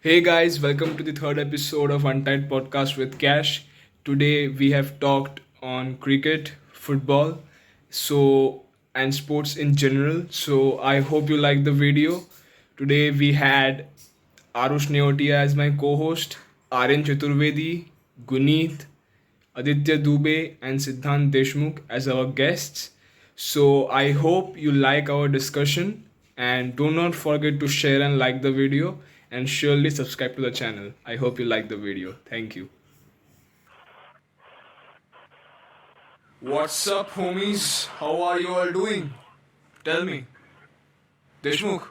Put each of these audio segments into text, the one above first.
Hey guys, welcome to the third episode of Untied Podcast with Cash. Today we have talked on cricket, football, and sports in general. So I hope you like the video. Today we had Arush Neotia as my co-host, Aryan Chaturvedi, Guneet, Aditya Dubey, and Siddhant Deshmukh as our guests. So I hope you like our discussion and do not forget to share and like the video and surely subscribe to the channel. I hope you like the video. Thank you. What's up, homies? How are you all doing? Tell me. Deshmukh.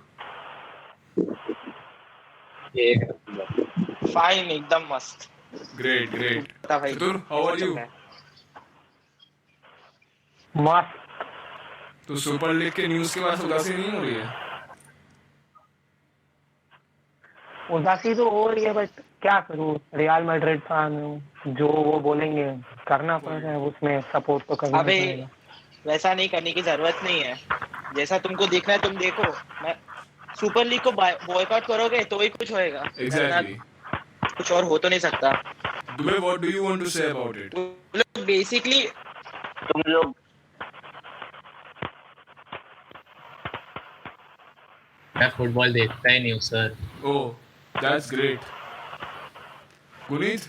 Fine एकदम मस्त. Great, तू great. बता भाई Chatur, how कैसा are चल you? रहा है? मस्त. तो सुपर लीग के न्यूज़ के बाद उदासी नहीं हो रही है? उदासी तो हो रही है बट क्या करूँ, रियल मैड्रिड फैन हूँ. जो वो बोलेंगे करना पड़ेगा, उसमें सपोर्ट तो करना अबे पड़ेगा. वैसा नहीं करने की जरूरत नहीं है. जैसा तुमको देखना है तुम देखो. मैं सुपर लीग को बॉयकॉट करोगे तो ही कुछ होएगा. Exactly. कुछ और हो तो नहीं सकता. Dubey, what do you want to say about it? Basically तुम लोग मैं फुटबॉल देखता ही नहीं हूँ sir. Oh, that's great. Guneet?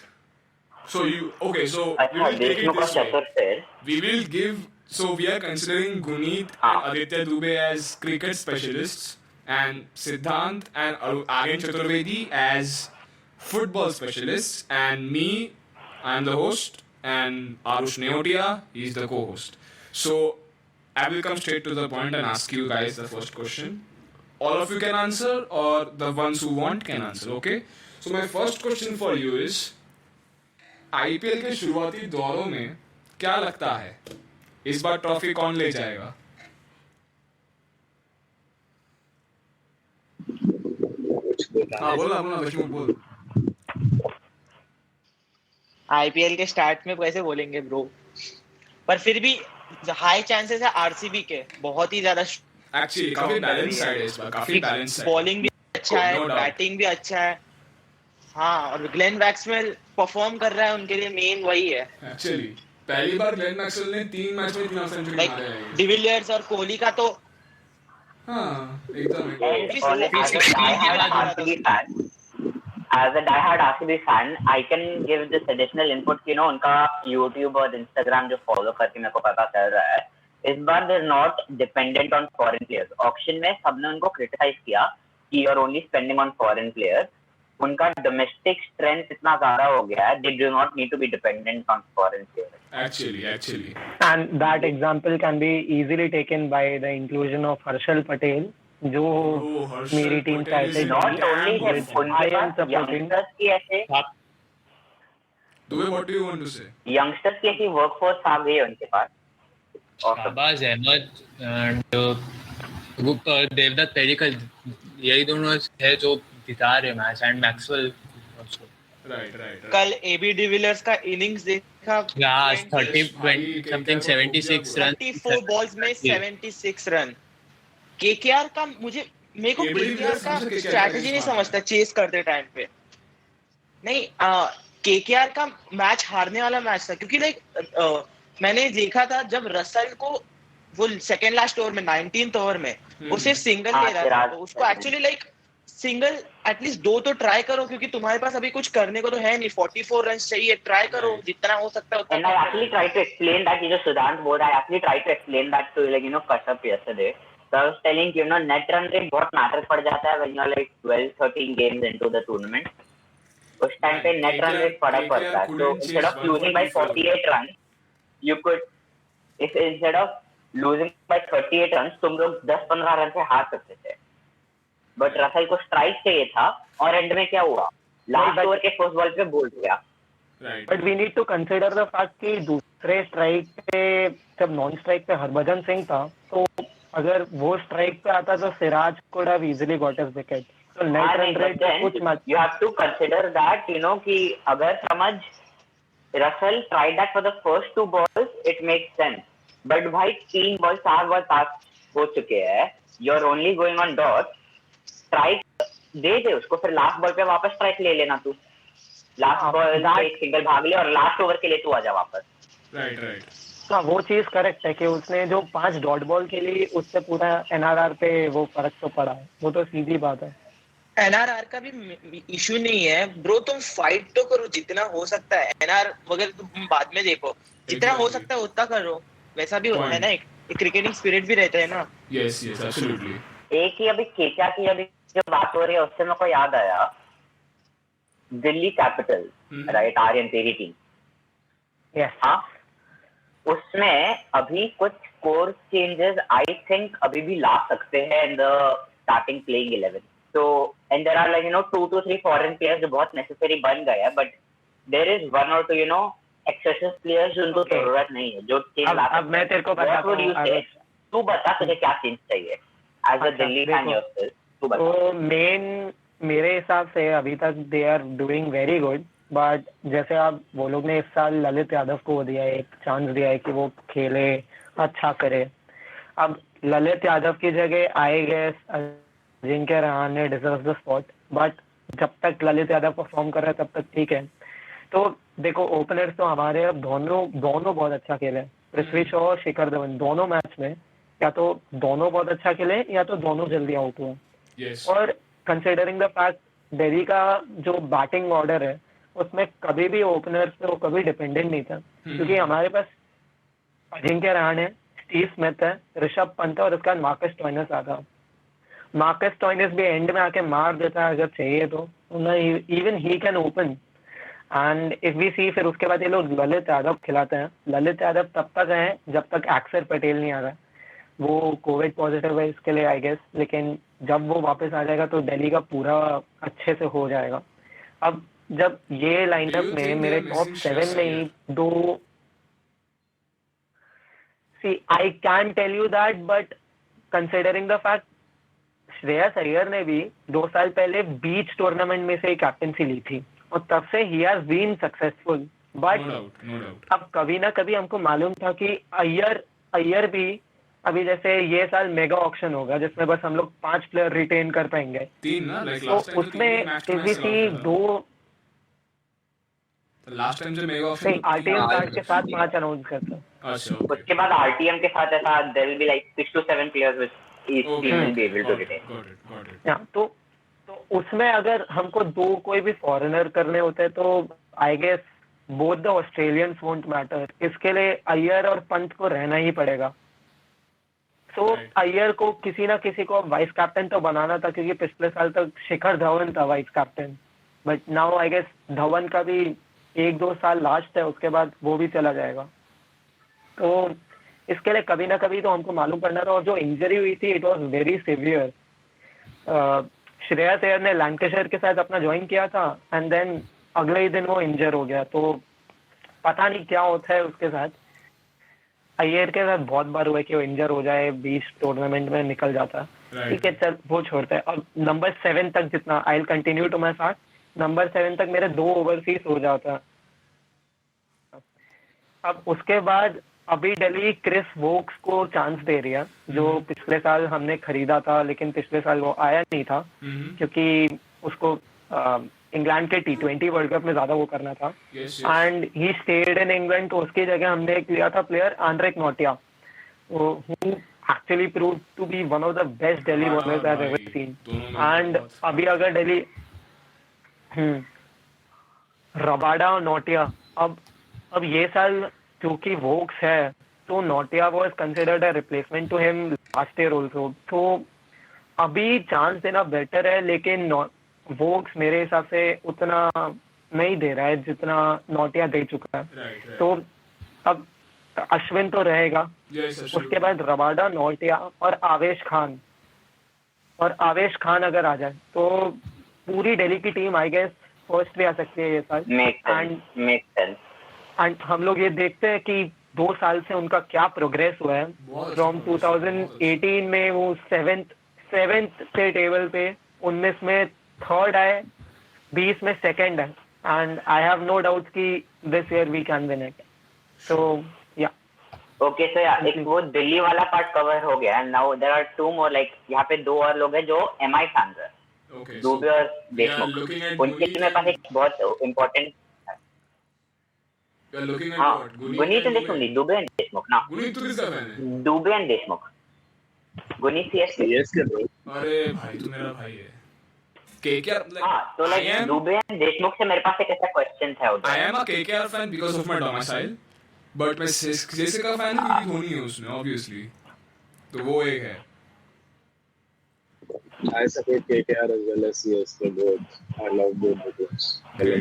So you okay? So we अच्छा will take it देशमुख और this way. चतुर फिर We will give. So we are considering Guneet and Aditya Dubey as cricket specialists, and Siddhant and Aryan Chaturvedi as football specialists, and me, I am the host, and Arush Neotia, he is the co-host. So I will come straight to the point and ask you guys the first question. All of you can answer, or the ones who want can answer. Okay. So my first question for you is, IPL के शुरुआती दौरों में क्या लगता है इस बार trophy कौन ले जाएगा? हाँ बोला बोला देशमुख बोल. आईपीएल के स्टार्ट में कैसे बोलेंगे ब्रो. पर फिर भी हाई चांसेस है आरसीबी के. बहुत ही ज्यादा. एक्चुअली काफी बैलेंस साइड है इस बार, काफी बैलेंस साइड. बॉलिंग भी अच्छा है, No doubt. बैटिंग भी अच्छा है. हाँ, और ग्लेन मैक्सवेल परफॉर्म कर रहा है. उनके लिए मेन वही है. एक्चुअली पहली बार ग्लेन मैक्सवेल ने 3 मैच में 3 सेंचुरी लाइक मारे हैं. डिविलियर्स और कोहली का तो हाँ एकदम. and as a diehard RCB fan, I can give this additional input. You know, उनका YouTube और Instagram जो follow करके मेरे को पता चल रहा है. इस बार they're not dependent on foreign players. Auction में सबने उनको criticize किया कि you're only spending on foreign players. उनका domestic strength इतना ज़्यादा हो गया है. They do not need to be dependent on foreign players. Actually And that example can be easily taken by the inclusion of Harshal Patel, जो Harshal मेरी team Patel चाहते is Not only him, I उनके am pass supporting. youngsters की ऐसे Dubey, what do you want to say? youngsters की ऐसी workforce आ गई है उनके पास. Awesome. शाहबाज अहमद एंड देवदत्त पेडिकल, यही दोनों है जो जिता रहे मैच. And Maxwell right. कल एबी डिविलियर्स का इनिंग्स देखा. 30 समथिंग 76 रन. 34 बॉल्स में 76 रन. केकेआर का मेरे को AB केकेआर Williams का मुझे KKR स्ट्रैटेजी नहीं का समझता चेस करते टाइम पे. नहीं, केकेआर का मैच हारने वाला मैच था क्योंकि लाइक मैंने देखा था जब रसल को वो सेकंड लास्ट ओवर में 19th ओवर में वो सिर्फ सिंगल ले रहा था. तो उसको एक्चुअली लाइक सिंगल एटलीस्ट 2 तो ट्राई करो क्योंकि तुम्हारे पास अभी कुछ करने को तो है नहीं. 44 रन चाहिए. ट्राई करो जितना हो सकता है And I उतना. actually tried to explain that, you know, Siddhant board, I actually tried to explain that to, like, you know, Kashyap yesterday. So I was telling you, you know, net run rate बहुत matter पड़ जाता है when you're like 12-13 games into the tournament. उस time पे net run rate बड़ा पड़ता है. So instead of losing by 48 runs, you could, if instead of losing by 38 runs, तुम लोग 10-15 रन से हार सकते थे. बट रसल को स्ट्राइक चाहिए था और एंड में क्या हुआ, लास्ट ओवर के फर्स्ट बॉल पे बोल्ड गया. Right. But we need to consider the fact कि दूसरे स्ट्राइक पे जब नॉन स्ट्राइक पे हरभजन सिंह था तो अगर वो स्ट्राइक पे आता तो Siraj could have easily got his wicket. So net run rate कुछ मत. You have to consider that, you know, कि अगर समझ Russell tried that for the first 2 balls, it makes sense. But भाई 3 बॉल 4 बॉल पास हो चुके हैं. You're only going on dots. Strike दे उसको, फिर लास्ट बॉल पे वापस स्ट्राइक ले लेना तू, लास्ट बॉल पे एक सिंगल भाग ले और लास्ट ओवर के लिए तू आजा वापस। राइट। हाँ, वो चीज करेक्ट है कि उसने जो 5 डॉट बॉल खेली उससे पूरा एनआरआर पे वो फर्क तो पड़ा है, वो तो सीधी बात है। एनआरआर का भी इशू नहीं है ब्रो, तुम फाइट तो करो जितना हो सकता है, एनआर वगैरह तुम बाद में देखो, जितना हो सकता है उतना करो, वैसा भी होता है ना, एक क्रिकेटिंग स्पिरिट भी रहता है ना। Yes absolutely. एक ही अभी केकेआर की अभी जो बात हो रही है उससे मेरे को याद आया, दिल्ली कैपिटल, राइट, आर्यन तेरी टीम, यस हाँ, उसमें अभी कुछ स्कोर चेंजेस आई थिंक अभी भी ला सकते हैं in the starting playing 11, so and there are like 2 to 3 foreign players जो बहुत necessary बन गए हैं, but there is 1 or 2 excessive players जिनको जरूरत नहीं है जो चेंज ला सकते हैं। अब मैं तेरे को बताता हूँ, तू बता तुझे क्या चेंज चाहिए as a Delhi fan yourself, तू बता। तो मेरे हिसाब से अभी तक they are doing very good, but जैसे आप वो लोग ने इस साल ललित यादव को दिया है, एक चांस दिया है कि वो खेले, अच्छा करे। अब ललित यादव की जगह I guess Ajinkya Rahane deserve the spot, but जब तक ललित यादव परफॉर्म कर रहा है तब तक ठीक है। तो देखो, ओपनर्स तो हमारे अब दोनों बहुत अच्छा खेले, पृथ्वी शॉ और शिखर धवन दोनों मैच में, या तो दोनों बहुत अच्छा खेले या तो दोनों जल्दी आउट हुए। और कंसिडरिंग द फैक्ट दिल्ली का जो बैटिंग ऑर्डर है उसमें कभी भी ओपनर्स पे वो कभी डिपेंडेंट नहीं था, क्योंकि हमारे पास अजिंक्य रहाणे, स्टीव स्मिथ है, ऋषभ पंत है और उसका मार्कस स्टोइनिस आता। मार्कस स्टोइनिस भी एंड में आके मार देता है अगर चाहिए तो, even he can open. And if we see, फिर उसके बाद ये लोग ललित यादव खिलाते हैं। ललित यादव तब तक है जब तक अक्षर पटेल नहीं आ रहा, वो कोविड पॉजिटिव है इसके लिए आई गेस, लेकिन जब वो वापस आ जाएगा तो दिल्ली का पूरा अच्छे से हो जाएगा। अब जब ये लाइनअप में मेरे टॉप 7 में ही दो, see I can tell you that, but considering the fact Shreyas Iyer ने भी 2 साल पहले बीच टूर्नामेंट में से कैप्टनसी ली थी और तब से ही हैज बीन सक्सेसफुल। बट अब कभी ना कभी हमको मालूम था कि अय्यर भी, अभी जैसे ये साल मेगा ऑक्शन होगा जिसमें बस हम लोग 5 प्लेयर रिटेन कर पाएंगे, 3 ना, लाइक तो लास्ट टाइम उसमें इजीसी 2 लास्ट टाइम जो मेगा ऑप्शन आरटीएम कार्ड के साथ 5 अनाउंस करता है। अच्छा, उसके बाद आरटीएम के साथ ऐसा there will be like 6 to 7 players which each team will be able to retain। Got it। तो उसमें अगर हमको 2 कोई भी फॉरेनर करने होते हैं तो I guess both the Australians won't matter, इसके लिए अय्यर और पंत को रहना ही पड़ेगा। तो अय्यर को किसी ना किसी को वाइस कैप्टन तो बनाना था, क्योंकि पिछले साल तक शिखर धवन था vice captain, but now I guess Dhawan का भी 1-2 साल लास्ट है, उसके बाद वो भी चला जाएगा। तो इसके लिए कभी ना कभी तो हमको मालूम पड़ना था। और जो इंजरी हुई थी it was very severe. Shreyas Iyer ने लैंकाशायर के साथ अपना ज्वाइन किया था एंड देन अगले ही दिन वो इंजर हो गया, तो पता नहीं क्या होता है उसके साथ। अय्यर के साथ बहुत बार हुआ है कि वो इंजर हो जाए, 20 टूर्नामेंट में निकल जाता है। ठीक है, चल वो छोड़ता है। और नंबर 7 तक जितना, I will continue to my fact, number 7 तक मेरे 2 ओवरसीज हो जाता। अब उसके बाद अभी दिल्ली क्रिस वोक्स को चांस दे रही है, जो पिछले साल हमने खरीदा था, लेकिन पिछले साल वो आया नहीं था क्योंकि उसको इंग्लैंड के T20 वर्ल्ड कप में ज्यादा वो करना था, and he stayed in England. तो उसकी जगह हमने एक लिया था player Anrich Nortje, who actually proved to be one of the best Delhi bowlers I have ever seen. And अभी अगर दिल्ली रबाडा और नोटिया, अब ये साल क्योंकि वोक्स है तो Nortje was considered a replacement to him last year also, तो अभी चांस देना बेटर है, लेकिन वोक्स मेरे हिसाब से उतना नहीं दे रहा है जितना नोटिया दे चुका है। तो अब अश्विन तो रहेगा, उसके बाद रबाडा, नोटिया और आवेश खान अगर आ जाए तो पूरी दिल्ली की टीम आई गेस फर्स्ट भी आ सकती है ये साल। एंड हम लोग ये देखते हैं कि 2 साल से उनका क्या प्रोग्रेस हुआ है। फ्रॉम 2018 में वो 7th से टेबल पे, 19 में 3rd आए, 20 में 2nd है, and I have no doubt कि this year we can win it. So yeah okay, सो या एक वो दिल्ली वाला पार्ट कवर हो गया, and now there are 2 more, like यहाँ पे 2 और लोग हैं जो एमआई फैंस है। Okay, दुबे so और we are Deshmukh, looking at उनके लिए मेरे पास Guneet. एक बहुत important, We are looking at हाँ, what? Guneet Guneet and and Deshmukh Dubey. नहीं, दुबे एंड देशमुख ना, गुनीत तो किसका फैन है? Dubey and Deshmukh, Guneet CSK. CSK bro. अरे भाई तू मेरा भाई है. KKR like हाँ, तो I like am Dubey and Deshmukh से मेरे पास एक ऐसा क्वेश्चन है I उधर। am a KKR fan because of my domicile. But मैं CSK का फैन हूँ क्योंकि धोनी है उसमें obviously. तो वो एक है. I support KKR as well as CSK both. I love both the teams.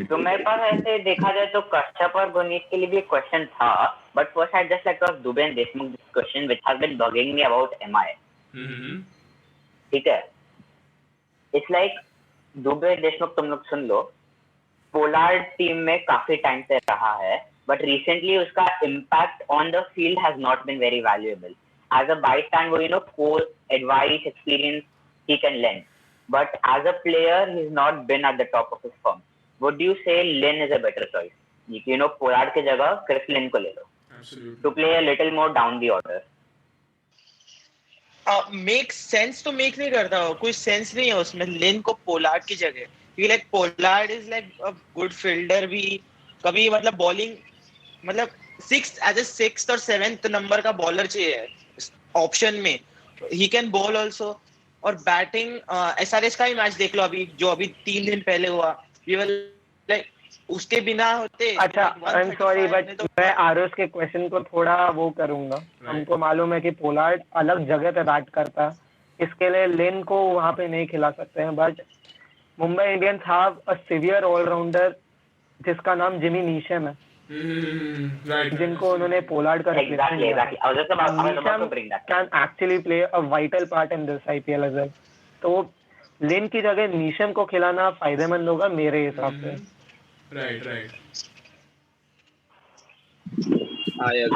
तो मेरे पास ऐसे देखा जाए तो कश्यप और गुनीत के लिए भी एक क्वेश्चन था, but first I just like to ask Dubey and Deshmukh this question which has been bugging me about MI. Hmm. ठीक है, इट्स लाइक दुबे देशमुख तुम लोग सुन लो, पोलार्ड टीम में काफी टाइम से रहा है, बट रिसेंटली उसका impact on the field has not been very valuable. As a bystander, you know, coach advice experience he can lend, but as a player he's not been at the top of his form. Would you say Lin is a better choice? You know, Pollard की जगह Chris Lin को ले लो Absolutely. to play a little more down the order. Make sense तो make नहीं करता, कोई sense नहीं है उसमें लिन को पोलार्ड की जगह, क्योंकि like Pollard is like a good fielder भी, कभी मतलब बॉलिंग मतलब सिक्स्थ और सेवेंथ नंबर का बॉलर चाहिए ऑप्शन में, ही कैन बॉल ऑल्सो। और बैटिंग एसआरएच का ही मैच देख लो अभी, जो अभी 3 दिन पहले हुआ, वी वर लाइक उसके बिना होते। अच्छा, आई एम सॉरी बट तो मैं आरुष के क्वेश्चन को थोड़ा वो करूंगा। हमको मालूम है कि पोलार्ड अलग जगह पे बैट करता है, इसके लिए लिन को वहां पे नहीं खिला सकते हैं, but Mumbai Indians have a severe allrounder जिसका नाम जिमी नीशम है, Right. जिनको उन्होंने पोलार्ड का Exactly. I was about to bring that. Can actually play a vital part in this IPL as well. तो लिन की जगह नीशम को खिलाना फायदेमंद होगा मेरे हिसाब से। Right.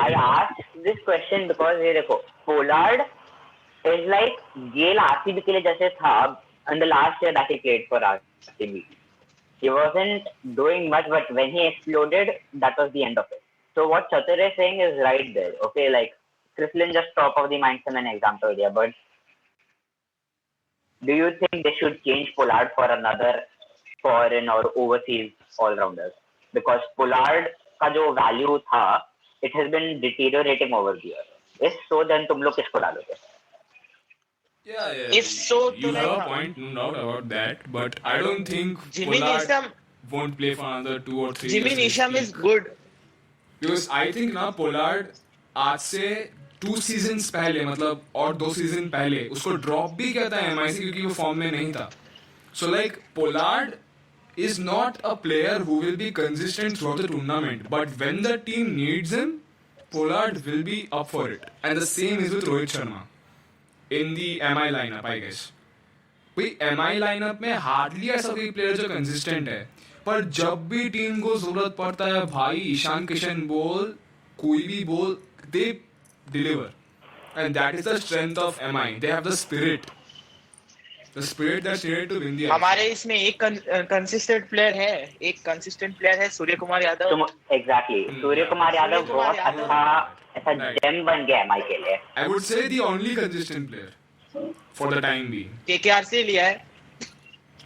I asked this question because ये देखो, Pollard is like Gayle RCB के लिए जैसे था in the last year that he played for RCB. He wasn't doing much, but when he exploded, that was the end of it. So what Chatur is saying is right there. Okay, like Chris Lin just top of the mind से मैंने example दिया, but do you think they should change Pollard for another foreign or overseas all-rounders? Because Pollard का जो value था, it has been deteriorating over the years. If so, then तुम लोग किसको डालोगे? Yeah. If so, You तो have a like, point, no doubt about that, but I don't think Jimmy Pollard Neesham, won't play for another 2 or 3 Jimmy years. Neesham is good. Because I think ना Pollard आज से 2 seasons पहले, मतलब और 2 season पहले उसको drop भी कहता है MIC क्योंकि वो फॉर्म में नहीं था. So like Pollard is not a player who will be consistent throughout the tournament, but when the team needs him, Pollard will be up for it. And the same is with Rohit Sharma in the MI lineup, I guess. भाई MI lineup में hardly ऐसा कोई player जो consistent है, पर जब भी team को जरूरत पड़ता है भाई, ईशान किशन बोल, कोई भी बोल, they deliver, and that is the strength of MI. They have the spirit that's needed to win the हमारे इसमें एक कंसिस्टेंट प्लेयर है सूर्य कुमार यादव। Exactly. सूर्य कुमार यादव बहुत अच्छा ऐसा जेम बन गया MI के लिए। I would say the only consistent player for the time being. KKR से लिया है,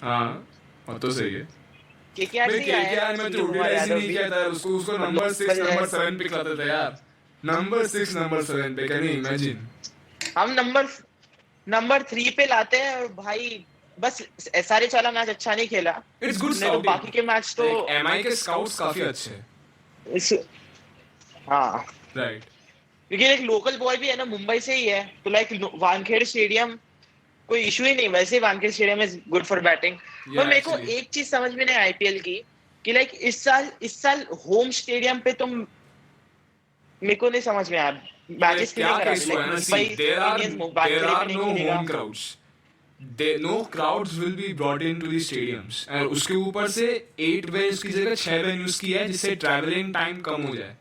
हाँ, और तो सही है. केकेआर भाई से आया KKR में तो यूटिलाइज नहीं किया था उसको नंबर 6 नंबर 7 पे लाते थे यार. नंबर 6 नंबर 7 पे, कैन यू इमेजिन? हम नंबर 3 पे लाते हैं और भाई बस एसआरएच वाला मैच अच्छा नहीं खेला। इट्स गुड नहीं तो स्काउटिंग. बाकी के मैच तो MI के स्काउट्स काफी अच्छे हैं. हाँ, राइट. क्योंकि एक लोकल बॉय भी है ना, मुंबई से ही है, तो लाइक वानखेड़े स्टेडियम कोई इशू ही नहीं, वैसे Wankhede stadium is good for batting. पर मेरे को actually. एक चीज समझ में नहीं आईपीएल की कि लाइक इस साल होम स्टेडियम पे तुम, मेरे को नहीं समझ में आया मैचेस क्या क्यों केस हुआ है ना, see, there are no home नहीं crowds. No crowds will be brought into the stadiums. और उसके ऊपर से 8 venues की जगह 6 venues की है, जिससे traveling time कम हो जाए.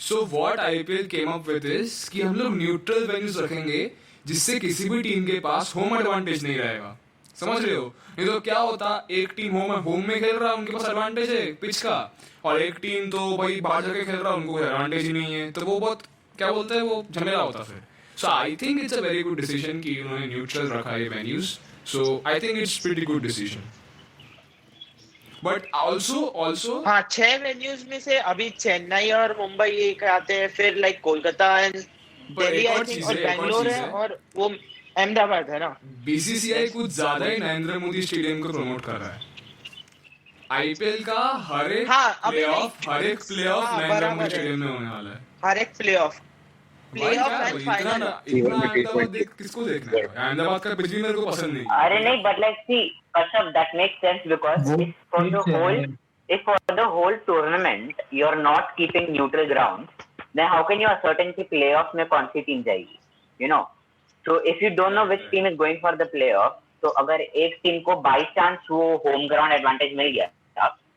So what IPL came up with is कि हम लोग neutral venues रखेंगे, जिससे किसी भी टीम के पास home advantage नहीं रहेगा. समझ रहे हो? नहीं तो क्या होता, एक टीम होम में खेल रहा है, उनके पास एडवांटेज है पिच का, और एक टीम तो भाई बाहर जाके खेल रहा है, उनको एडवांटेज ही नहीं है, तो वो बहुत क्या बोलते हैं, वो झमेला होता फिर. So I think it's a very good decision कि उन्होंने neutral रखा है venues. So I think it's pretty good decision. But also हाँ 6 वेन्यूज में से अभी चेन्नई और मुंबई एक आते हैं, फिर लाइक कोलकाता एंड पर दिल्ली एक आई और थिंक, चीज और है, एक और बैंगलोर चीज है, है, और वो अहमदाबाद है ना। बीसीसीआई कुछ ज्यादा ही नरेंद्र मोदी स्टेडियम को प्रमोट कर रहा है। आईपीएल का हाँ अभी नहीं, हर एक प्लेऑफ हाँ नरेंद्र मोदी बराबर है, स्टेडियम में होने वाला है। हर एक प्लेऑफ भाई प्लेऑफ यार एंड इतना फाइनल। इतना Even the अहमदाबाद T20. देख किसको देखना है भाई? अहमदाबाद का पिच भी मेरे को पसंद नहीं अरे है। नहीं, but like see, Kashyap, that makes sense because वो if for the whole tournament you're not keeping neutral ground, then how can you ascertain कि playoff में कौन सी टीम जाएगी? You know, so if you don't know which team is going for the playoff, तो अगर एक team को by chance वो home ground advantage मिल गया,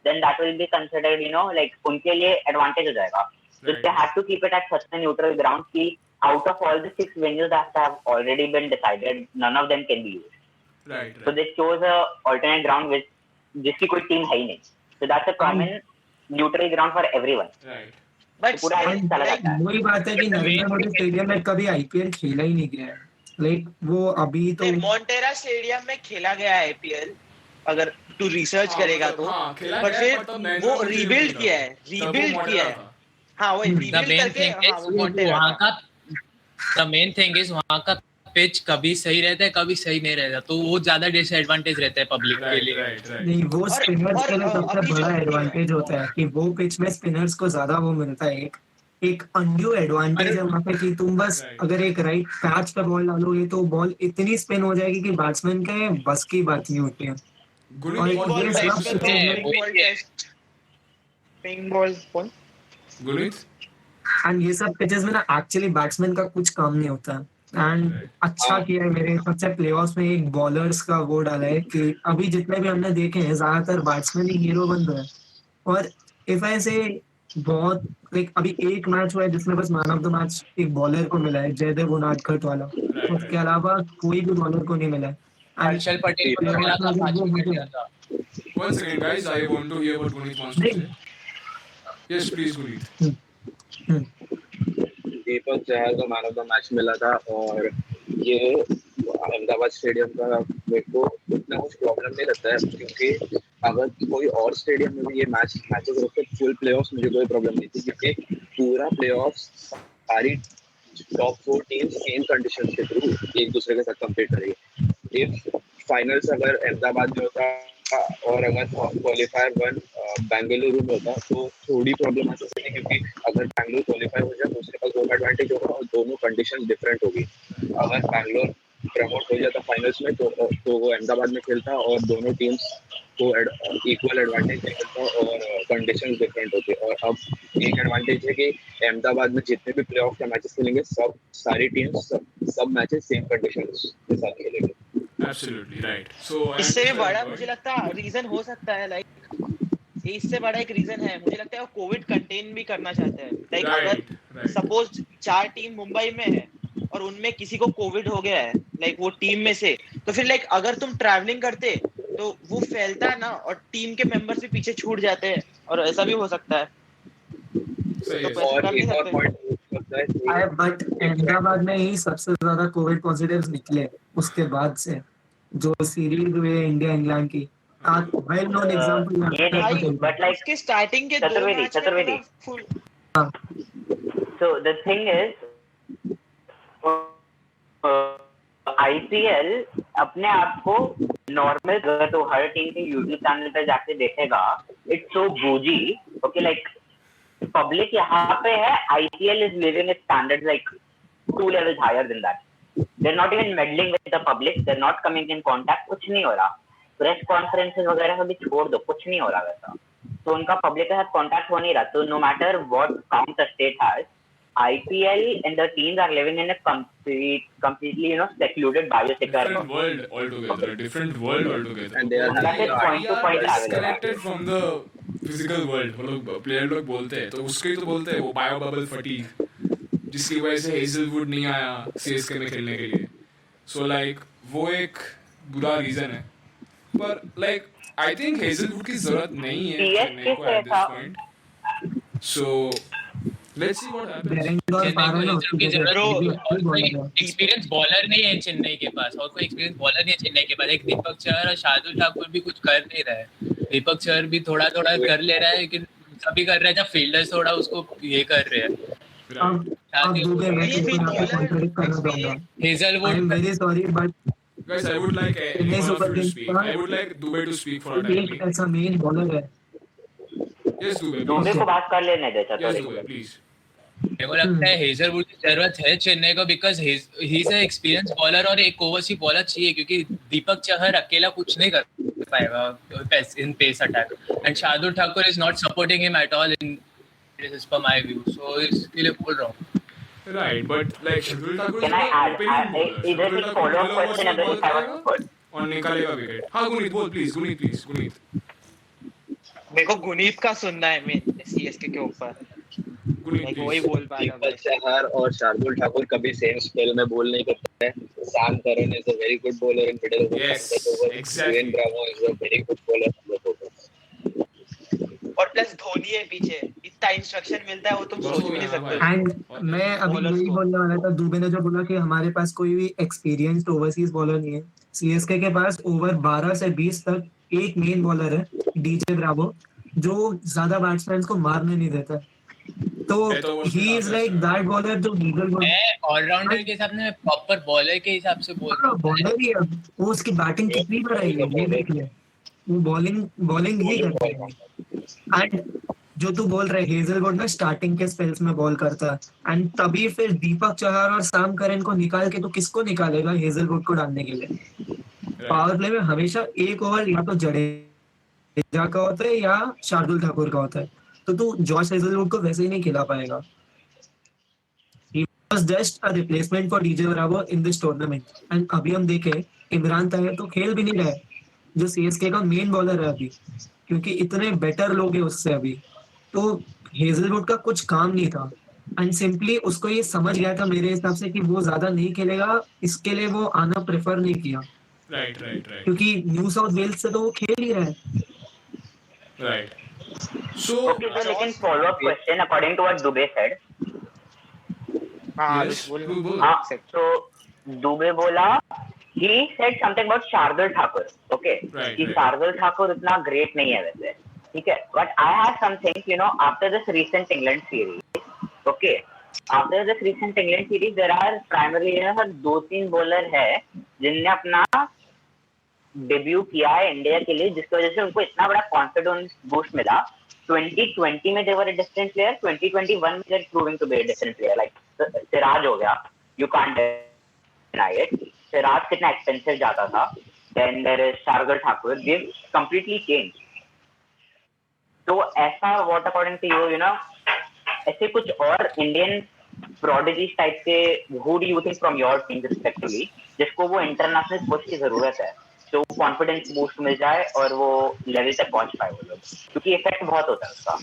then that will be considered, you know, like उनके लिए advantage हो जाएगा. So they have to keep it at such a neutral ground कि out of all the 6 venues that have already been decided, none of them can be used. Right, So they chose a alternate ground which जिसकी कोई team है ही नहीं. So that's a common neutral ground for everyone. right. But पूरा ऐसे चला जाता है. वही बात है कि नरेंद्र मोदी स्टेडियम में कभी आईपीएल खेला ही नहीं गया है. लाइक वो अभी तो मोन्टेरा स्टेडियम में खेला गया है आईपीएल, अगर तू रिसर्च हाँ, करेगा मतलब, तो, हाँ, खेला पर गया फिर है, पर तब नरेंद्र वो मोदी नहीं रिबिल्ड था। किया है, तब वो रिबिल्ड मॉडल किया है. था। हाँ वही द रिबिल्ड मेन करके, थिंग हाँ वो इज मोन्टेरा वहाँ था. का द मेन थिंग इज वहाँ का पिच कभी सही रहता है, कभी सही नहीं रहता, तो वो ज्यादा डिसएडवांटेज रहता है पब्लिक के राइट लिए. Right right. नहीं, वो स्पिनर्स और के लिए सबसे अभी बड़ा जो एडवांटेज होता है कि वो पिच में स्पिनर्स को ज्यादा वो मिलता है. एक अनड्यू एडवांटेज है वहाँ पे कि तुम बस Right. अगर एक राइट पैच पे बॉल डालोगे तो बॉल इतनी स्पिन हो जाएगी कि बैट्समैन के बस की बात नहीं होती है. गुनीत, और what ये do you सब like to टेस्ट say में about तो pink ball test, pink ball कौन? गुनीत? एंड ये सब पिचेस में ना एक्चुअली बैट्समैन का कुछ काम नहीं होता है. And Right. अच्छा किया है मेरे हिसाब से प्लेऑफ्स में एक बॉलर्स का वो डाला है कि अभी जितने भी हमने देखे हैं ज्यादातर बैट्समैन ही हीरो बन रहे हैं. और इफ आई से बहुत लाइक अभी एक मैच हुआ है जिसमें बस मैन ऑफ द मैच एक बॉलर को मिला है, जयदेव उनादकट वाला. उसके अलावा कोई भी बॉलर को नहीं मिला है. And हर्षल पटेल को playoffs मिला में था, अगर 5 वो विकेट मुझे लिया था. One second, guys. I want to hear what Guneet wants to say. Yes, please, Guneet. Deepak Chahar को मैन ऑफ द मैच मिला था और ये अहमदाबाद स्टेडियम का मेरे को उतना कुछ प्रॉब्लम नहीं लगता है क्योंकि अगर कोई और स्टेडियम में भी ये मैचेस होते फुल प्लेऑफ्स मुझे कोई प्रॉब्लम नहीं थी क्योंकि पूरा प्लेऑफ्स सारी टॉप 4 टीम्स सेम कंडीशंस के थ्रू एक दूसरे के साथ कंपीट करेगी. इफ फाइनल्स अगर अहमदाबाद में होता और अगर क्वालिफायर 1 बेंगलुरु में होता तो थोड़ी प्रॉब्लम आ सकती थी क्योंकि अगर बैंगलोर क्वालिफाई हो जाए तो उसके पास होम एडवांटेज होगा और दोनों कंडीशन डिफरेंट होगी. अगर बैंगलोर प्रमोट हो जाता फाइनल्स में तो वो अहमदाबाद में खेलता और दोनों टीम्स को इक्वल एडवांटेज मिलता और कंडीशन डिफरेंट होती. और अब एक एडवांटेज है कि अहमदाबाद में जितने भी प्लेऑफ के मैचेस खेलेंगे सारी टीम्स सब मैचेस सेम कंडीशंस के साथ खेलेंगे. Absolutely right. So इससे भी बड़ा मुझे लगता है रीजन हो सकता है, लाइक इससे बड़ा एक रीजन है मुझे लगता है वो कोविड कंटेन भी करना चाहते हैं. लाइक अगर सपोज 4 टीम मुंबई में है और उनमें किसी को कोविड हो गया है लाइक वो टीम में से, तो फिर लाइक अगर तुम ट्रैवलिंग करते तो वो फैलता है ना और टीम के मेंबर्स भी पीछे छूट जाते हैं, और ऐसा भी हो सकता है. सही है. तो पैसे और कर नहीं एक और सकते. पॉइंट होता है कि बट अहमदाबाद में ही सबसे ज्यादा कोविड पॉजिटिव्स निकले उसके बाद से जो सीरीज हुई है इंडिया इंग्लैंड की. वेल नोन ये नहीं, एग्जांपल. but like उसके स्टार्टिंग के 2 चतुर्वेदी, मैच में Chaturvedi. Full. so the thing is IPL अपने आप को नॉर्मल अगर तो हर टीम के यूट्यूब चैनल पे जाके देखेगा, इट्स सो बूजी. ओके, लाइक पब्लिक यहाँ पे है, IPL is living it standards like 2 levels higher than that. They're not even meddling with the public. They're not coming in contact. कुछ नहीं हो रहा. प्रेस कॉन्फ्रेंसेस वगैरह भी छोड़ दो, कुछ नहीं हो रहा वैसा. तो उनका पब्लिक के साथ कांटेक्ट हो नहीं रहा. तो no matter what count the state has, IPL and the teams are living in a completely, secluded biosecure Different world altogether. Different world altogether. And they are That is point to point travel. disconnected from the physical world. वो लोग player लोग बोलते हैं तो उसके ही तो बोलते हैं वो बायो बबल फटीग, जिसकी वजह से हेजलवुड नहीं आया सीएसके में खेलने के लिए. सो लाइक वो एक बुरा रीजन है. पर लाइक आई थिंक हेजलवुड की जरूरत नहीं है चेन्नई को eight this point. So Let's see what happens. बेरेंड और चेन्नई को पारो ना हेजल उसकी की जगह जरूरत वो भी और अच्छी कोई बॉलर है। एक्सपीरियंस बॉलर नहीं है चेन्नई के पास, और कोई एक्सपीरियंस बॉलर नहीं है चेन्नई के पास। एक दीपक चहर और शार्दुल ठाकुर भी कुछ कर नहीं रहा है। दीपक चहर भी थोड़ा थोड़ा कर ले रहा है, लेकिन सभी कर रहे हैं जब फील्डर्स थोड़ा उसको ये कर रहे हैं। अब दुबे मैं नहीं, तुमको यहाँ पे bowler कॉन्ट्रडिक्ट करना चाहूंगा। experience- I Hazlewood am very sorry but Guys, I would like any Chennai one of super you to Kings speak. का I would like Dubey to speak for a time, एक please. ऐसा main bowler है। Yes, Dubey, Dubey please. को बात कर लेने दे Yes, चतुर। Dubey, please. मेरे को लगता है हेजलवुड की जरूरत है चेन्नई को, because he is a experience bowler और एक ओवरसीज बॉलर चाहिए, क्योंकि दीपक चहर अकेला कुछ नहीं कर पाएगा in pace attack, and Shardul Thakur is not supporting him at all in this per my view, so इसके लिए बोल रहा हूँ। Right, but like Shardul Thakur is Can I an add- opening bowler. इधर Shardul एक Thakur follow-up middle overs question में अगर ball if I was करेगा to put- और निकालेगा विकेट। हाँ गुनीत बोल प्लीज, गुनीत प्लीज, गुनीत। मेरे को गुनीत का सुनना है मैं सीएसके के ऊपर, गुनीत like वही प्लीज। बोल पाएगा दीपक best। चहर और शार्दुल ठाकुर कभी सेम स्पेल में बॉल नहीं करते हैं। Sam Curran is a very good bowler in middle Yes, over. exactly. Dwayne Bravo is a very good bowler in the over. और प्लस धोनी है पीछे, इतना इंस्ट्रक्शन मिलता है वो तुम बस सोच हो भी नहीं गया सकते। भाई। एंड मैं अभी Bowlers यही को। बोलने वाला था, दुबे ने जो बोला कि हमारे पास कोई भी एक्सपीरियंस्ड ओवरसीज बॉलर नहीं है। सीएसके के पास ओवर 12 से 20 तक एक मेन बॉलर है, डीजे ब्रावो, जो ज्यादा बैट्समैन को मारने नहीं देता। तो मैं तो वो ही इज सुना लाइक था। दैट बॉलर जो लीगल मैं ऑलराउंडर के हिसाब से, प्रॉपर बॉलर के हिसाब से बोल रहा हूँ। बॉलर ही है। वो उसकी बैटिंग कितनी बार आई है ये देख ले, वो बॉलिंग बॉलिंग ही करता है। एंड जो तू बोल रहे हेजलवुड ना स्टार्टिंग के स्पेल्स में बॉल करता है, एंड तभी फिर दीपक चहर और सैम करन को निकाल के तो किसको निकालेगा हेजलवुड को डालने के लिए। पावर प्ले में हमेशा एक ओवर या तो जडेजा का होता है या शार्दुल ठाकुर का होता है, तो तू जॉश हेजलवुड को वैसे ही नहीं खिला पाएगा। He was just a replacement for DJ Bravo in this tournament. And अभी हम देखें इमरान ताहिर तो खेल भी नहीं रहा है, जो सीएसके का मेन बॉलर है अभी, क्योंकि इतने बेटर लोग हैं उससे अभी। तो हेजलवुड का कुछ काम नहीं था, एंड सिंपली उसको ये समझ गया था मेरे हिसाब से कि वो ज्यादा नहीं खेलेगा, इसके लिए वो आना प्रेफर नहीं किया, राइट राइट राइट क्योंकि न्यू साउथ वेल्स से तो वो खेल ही रहा है। राइट। सो Okay, so लेकिन follow-up question according to what Dubey said. हाँ Yes, बोल बोल। हाँ, so Dubey बोला, he said something about Shardul Thakur, okay? Right, कि right. शार्दुल ठाकुर उतना great नहीं है वैसे, ठीक है? But I have something, you know, after this recent England series, okay? After this recent England series, there are primarily, you know, 2-3 bowler है जिनने अपना डेब्यू किया है इंडिया के लिए, जिसकी वजह से उनको इतना बड़ा कॉन्फिडेंस बूस्ट मिला। 2020 में they were a different player, 2021 में they're proving to be a different player. Like Siraj हो गया, you can't deny it. Siraj कितना एक्सपेंसिव जाता था, then there is Shardul Thakur, they've completely changed. तो ऐसा what according to you, you know, ऐसे कुछ और इंडियन प्रोडिजीज टाइप के who do you think from your team respectively, जिसको वो इंटरनेशनल पुश की जरूरत है, तो कॉन्फिडेंस बूस्ट मिल जाए और वो लेवल तक पहुंच पाए वो लोग, क्योंकि इफेक्ट बहुत होता है उसका।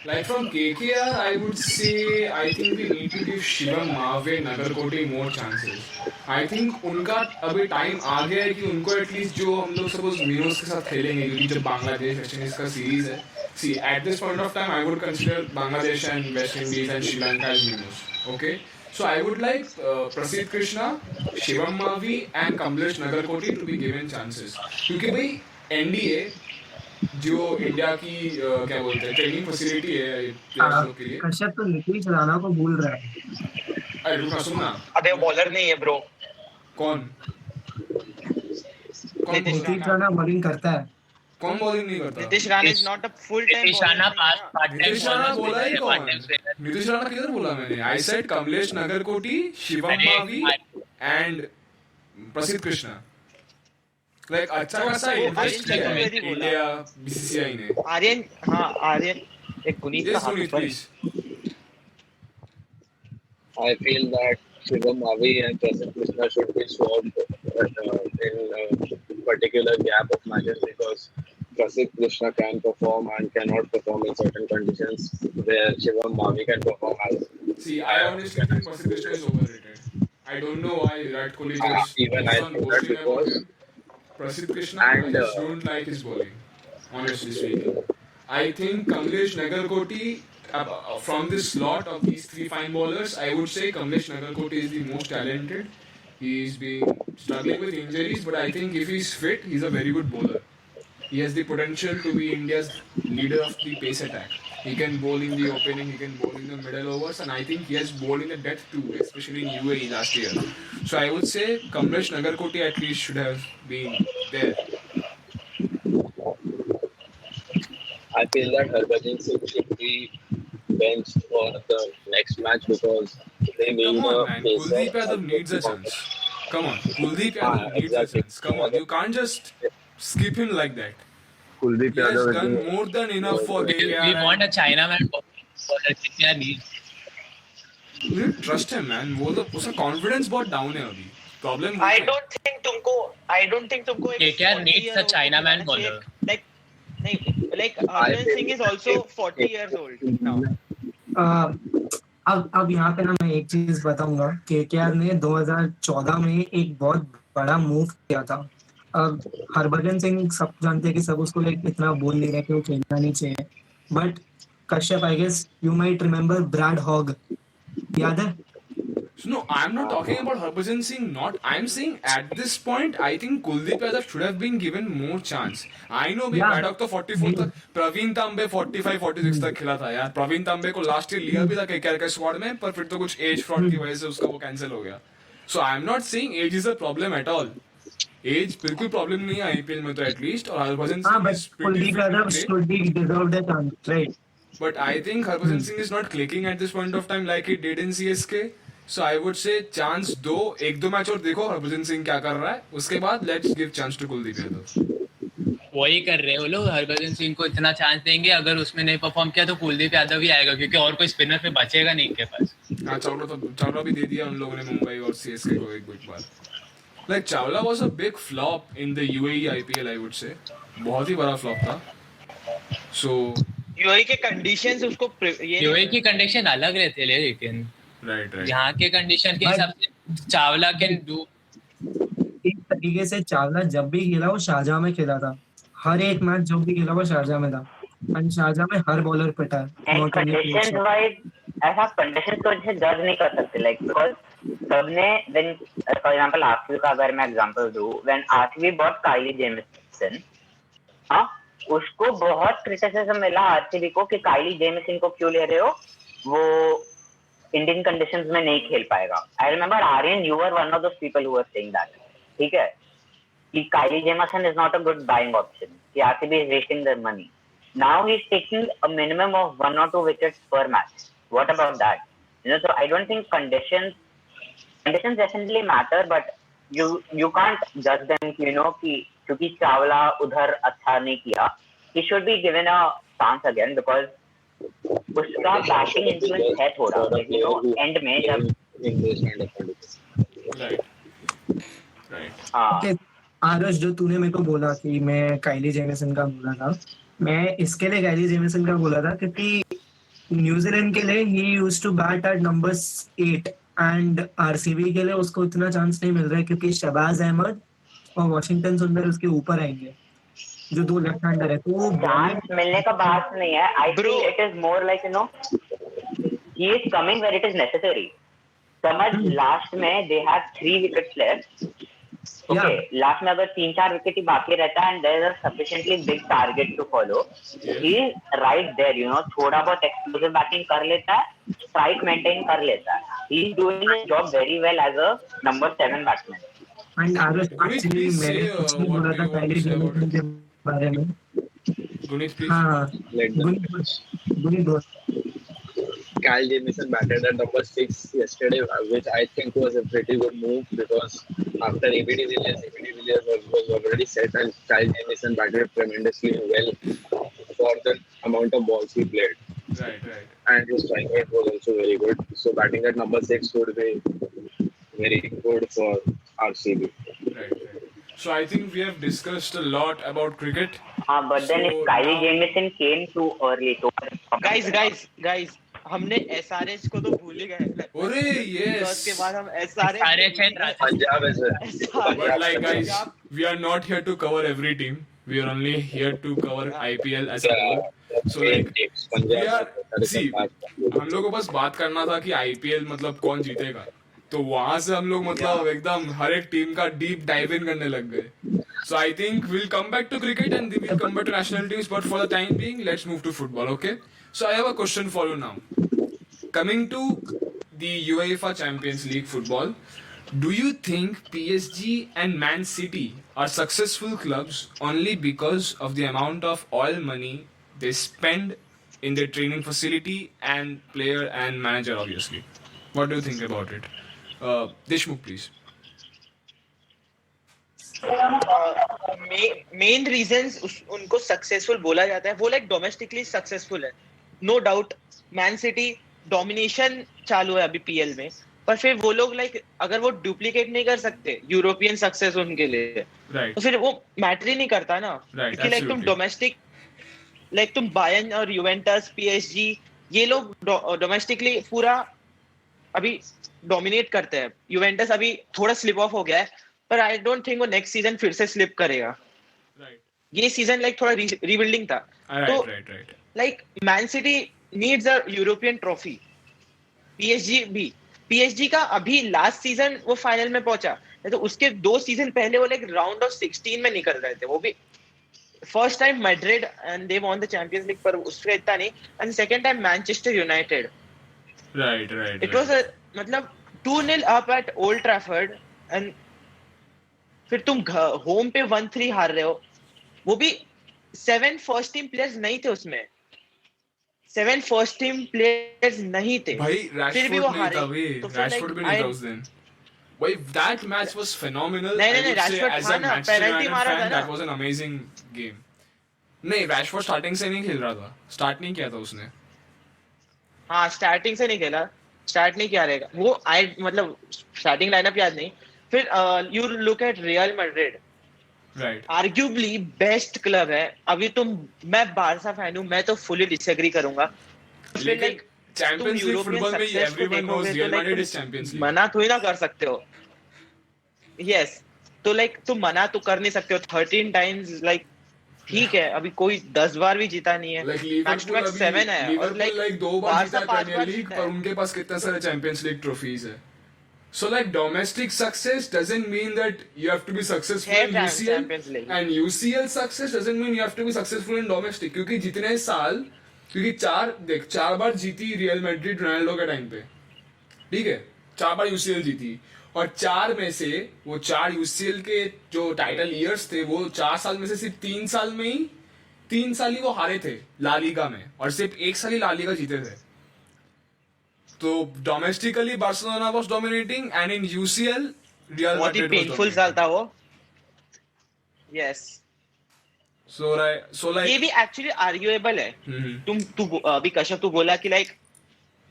like from KKR, I would say I think we need to give Shivam Mave, Nagarkoti more chances. I think उनका अभी टाइम आ गया है कि उनको एटलीस्ट जो हम लोग सपोज मिनोस के साथ खेलेंगे, क्योंकि जब बांग्लादेश वेस्ट इंडीज का सीरीज है, see at this point of time I would consider Bangladesh and West Indies and Sri Lanka as minos. Okay, so I would like Prasidh Krishna, Shivam Mavi and Kamlesh Nagarkoti to be given chances, क्योंकि भाई NDA जो India की क्या बोलते हैं training facility है players लोग के लिए। कश्यप तो नीतीश राणा को भूल रहा है। अरे रुकना सुनना, अबे बॉलर नहीं है ब्रो। कौन नीतीश राणा बॉलिंग करता है। कौन बॉलिंग नहीं करता? Nitish Rana is not a full time Nitish Rana part Nitish Rana बोला ही कौन? टाइम नीतीश राणा किधर बोला मैंने? I said Kamlesh Nagarkoti, Shivam Mavi and प्रसिद्ध कृष्णा। लाइक अच्छा खासा इन्वेस्ट किया है इंडिया बीसीसीआई ने। आर्यन, हाँ आर्यन एक गुनीत का यस हाथ गुनीत पर। Please. I feel that Shivam Mavi and Prasidh Krishna should be swapped in a particular gap of matches, because Prasidh Krishna can perform and cannot perform in certain conditions where Shivam Mavi can perform as. See, I honestly think Prasidh Krishna is overrated. I don't know why Virat Kohli just Even I keeps on think that boasting about because- him. Prasidh Krishna, I And, just don't like his bowling, honestly speaking. I think Kamlesh Nagarkoti from this slot of these three fine bowlers, I would say Kamlesh Nagarkoti is the most talented. He's been struggling with injuries, but I think if he's fit, he's a very good bowler. He has the potential to be India's leader of the pace attack. He can bowl in the opening, he can bowl in the middle overs, and I think he has bowled in the depth too, especially in UAE last year. So I would say Kamlesh Nagarkoti at least should have been there. I feel that Harbhajan Singh should be benched for the next match because they need Come on, a man. pacer. Kuldeep Yadav needs a chance. Come on. Kuldeep Yadav needs a exactly. chance. Come on. You can't just skip him like that. Kuldeep He has Yadav done is more than enough for We KKR. want a Chinaman bowler. KKR needs. You need to trust him, man. वो तो उसका confidence बहुत down है अभी. Problem I don't think तुमको एक KKR 40 needs year a old Chinaman banana bowler. चाहिए. Like Harbhajan Singh is also 40 years old now. अब यहाँ पे ना मैं एक चीज बताऊंगा. केकेआर ने 2014 में एक बहुत बड़ा मूव किया था. अब हरभजन सिंह सब जानते हैं कि सब उसको लाइक इतना बोल नहीं रहे कि वो खेलना नहीं चाहिए. But Kashyap, I guess you might remember Brad Hogg, याद है? No, I'm not talking about Harbhajan Singh. I'm saying at this point, I think Kuldeep Yadav should have been given more chance. I know भाई Yeah. Paddock तो 44 तक, प्रवीण तांबे 45, 46 तक खेला था यार. प्रवीण तांबे को लास्ट ईयर लिया भी था केकेआर के स्क्वाड में, पर फिर तो कुछ एज फ्रॉड की वजह से उसका वो कैंसिल हो गया. So I'm not saying age is a problem at all. Age बिल्कुल प्रॉब्लम नहीं है IPL में तो एटलीस्ट. और हरभजन हाँ, Singh but is pretty Kuldeep fit to Yadav play. should be deserved a chance, right? But I think Harbhajan Singh is not clicking at this point of time like he did in CSK. So I would say chance दो, एक दो match और देखो हरभजन सिंह क्या कर रहा है. उसके बाद let's give chance to Kuldeep Yadav. वही कर रहे हैं वो लोग. हरभजन सिंह को इतना चांस देंगे, अगर उसमें नहीं परफॉर्म किया तो कुलदीप यादव ही आएगा, क्योंकि और कोई स्पिनर पे बचेगा नहीं इनके पास. हाँ, चावला भी दे दिया उन लोगों ने मुंबई और CSK को एक बार. Like Chawla was a big flop in the UAE IPL, I would say. बहुत ही बड़ा flop था. So UAE के कंडीशंस उसको ये यूएई की कंडीशन अलग रहते हैं, लेकिन right. यहाँ के कंडीशन के हिसाब से चावला कैन डू. एक तरीके से चावला जब भी खेला वो शारजाह में खेला था. हर एक मैच जो भी खेला वो शारजाह में था. एंड शारजाह में हर बॉलर पिटा है. And Not only condition Kuldeep. Wise ऐसा कंडीशन को जैसे जज नहीं कर सकते, लाइक बिकॉज सबने व्हेन फॉर एग्जांपल आरसीबी का अगर मैं एग्जांपल दूं, when RCB bought Kyle Jamieson, हाँ उसको बहुत क्रिटिसिज्म मिला आरसीबी को कि काइली जेमिसन को क्यों ले रहे हो, वो इंडियन कंडीशंस में नहीं खेल पाएगा. I remember Aryan, you were one of those people who were saying that, ठीक है, कि Kyle Jamieson is not a good buying option, कि RCB is wasting their money. Now he's taking a minimum of 1 or 2 wickets per match. What about that? You know, so I don't think conditions definitely matter, but you can't judge them. You know, कि क्योंकि चावला उधर अच्छा नहीं किया, he should be given a chance again because उसका batting influence है थोड़ा. Like, you know, end में जब in those kind of conditions. Right. हाँ Okay, आरस, जो तूने मेरे को बोला कि मैं काइली जेमिसन का बोला था, मैं इसके लिए काइली जेमिसन का बोला था क्योंकि न्यूजीलैंड के लिए ही used to bat at number 8 and RCB के लिए उसको इतना चांस नहीं मिल रहा है क्योंकि शहबाज अहमद और वॉशिंगटन सुंदर उसके ऊपर आएंगे, जो दो लेफ्ट हैंडर है. तो वो चांस मिलने का बात नहीं है. I Bro. feel it is more like, you know, he is coming where it is necessary. समझ, लास्ट में they have 3 wickets left. Okay, last में अगर 3-4 विकेट ही बाकी रहता है and there is a sufficiently big target to follow, he is right there, you know, थोड़ा बहुत explosive batting कर लेता है, strike maintain कर लेता है. He is doing his job very well as a number 7 batsman. And आरस, Guneet, actually please मैंने say, कुछ नहीं what बोला do था you want Kylie to say about Jameson के बारे में. Guneet, please. हाँ, Let them. गुनी Kyle Jamieson batted at number 6 yesterday, which I think was a pretty good move because after ABD Villiers was already set and Kyle Jamieson batted tremendously well for the amount of balls he played. Right. And his strike rate was also very good. So batting at number 6 would be very good for RCB. Right. So I think we have discussed a lot about cricket. हाँ, but then So if Kylie now- Jamieson came too early, so guys हमने SRH को तो भूल ही गए. अरे yes. उसके बाद हम SRH SRH and Punjab is well. But like guys, we are not here to cover every team. We are only here to cover IPL as a whole. So like we are see हम लोग को बस बात करना था कि IPL मतलब कौन जीतेगा, तो वहां से हम लोग मतलब एकदम हर एक टीम का डीप डाइव इन करने लग गए. So I think we'll come back to cricket and then we'll come back to national teams, but for the time being, let's move to football, okay? So I have a question for you now. Coming to the UEFA Champions League football, do you think PSG and Man City are successful clubs only because of the amount of oil money they spend in their training facility and player and manager, obviously? What do you think about it? Deshmukh, please. Main reasons उनको successful बोला जाता है, वो like domestically successful है, no doubt. Man City domination चालू है अभी PL में, पर फिर वो लोग लाइक अगर वो डुप्लीकेट नहीं कर सकते यूरोपियन सक्सेस उनके लिए, तो फिर वो मैटर ही नहीं करता ना. क्योंकि लाइक तुम डोमेस्टिक लाइक तुम बायर्न और यूवेंटस पीएसजी ये लोग डोमेस्टिकली पूरा अभी डोमिनेट करते हैं. यूवेंटस अभी थोड़ा स्लिप ऑफ हो गया है, पर आई डोंट थिंक वो नेक्स्ट सीजन फिर से स्लिप करेगा. ये सीजन लाइक थोड़ा रीबिल्डिंग था. तो like man city needs a European trophy. PSG का अभी लास्ट सीजन वो फाइनल में पहुंचा, तो उसके 2 सीजन पहले वो लाइक राउंड ऑफ 16 में निकल रहे थे. वो भी first time Madrid and they won the champions league, पर उसका इतना नहीं. And second time Manchester United. Right it was मतलब 2-0 up at old Trafford and फिर तुम होम पे 1-3 हार रहे हो. वो भी 7 फर्स्ट टीम प्लेयर्स नहीं थे उसमें. 7 फर्स्ट टीम प्लेयर्स नहीं थे भाई. फिर भी वो हारे. तो रैशफोर्ड भी नहीं था उस दिन. भाई that match was phenomenal. नहीं रैशफोर्ड था ना, पेनल्टी मारा था ना. That was an amazing game. नहीं, रैशफोर्ड स्टार्टिंग से नहीं खेल रहा था, स्टार्ट नहीं किया था उसने. हाँ स्टार्टिंग से नहीं खेला, स्टार्ट नहीं किया रहेगा वो. आई मतलब स्टार्टिंग लाइनअप याद नहीं. फिर you look at real Madrid, right, arguably best club है अभी. मैं बारसा फैन हूं, मैं तो फुली डिसएग्री करूंगा. फिर लाइक चैंपियंस लीग फुटबॉल में everyone knows real Madrid is champions league. मना थोड़ी ना कर सकते हो. यस, तो लाइक तुम मना तो कर नहीं सकते हो 13 टाइम्स. लाइक ठीक है, अभी कोई 10 बार भी जीता नहीं है. मैच टू मैच 7 है और लाइक 2 बार जीता प्रीमियर लीग, पर उनके पास कितने सारे चैंपियंस लीग ट्रॉफीज है. So like domestic success doesn't mean that you have to be successful in UCL, and UCL success doesn't mean you have to be successful in domestic. क्योंकि जितने साल, क्योंकि 4 बार जीती रियल मैड्रिड रोनाल्डो के time पे, ठीक है, 4 बार UCL जीती, और 4 में से वो 4 UCL के जो टाइटल ईयर्स थे, वो 4 साल में से सिर्फ 3 साल ही वो हारे थे ला लीगा में, और सिर्फ 1 साल ही ला लीगा जीते थे. तो domestically Barcelona was dominating and in UCL real बहुत ही मैड्रिड पेनफुल साल था वो. यस, सो लाइक ये भी एक्चुअली आर्ग्यूएबल है. तू अभी कश्यप तू बोला कि लाइक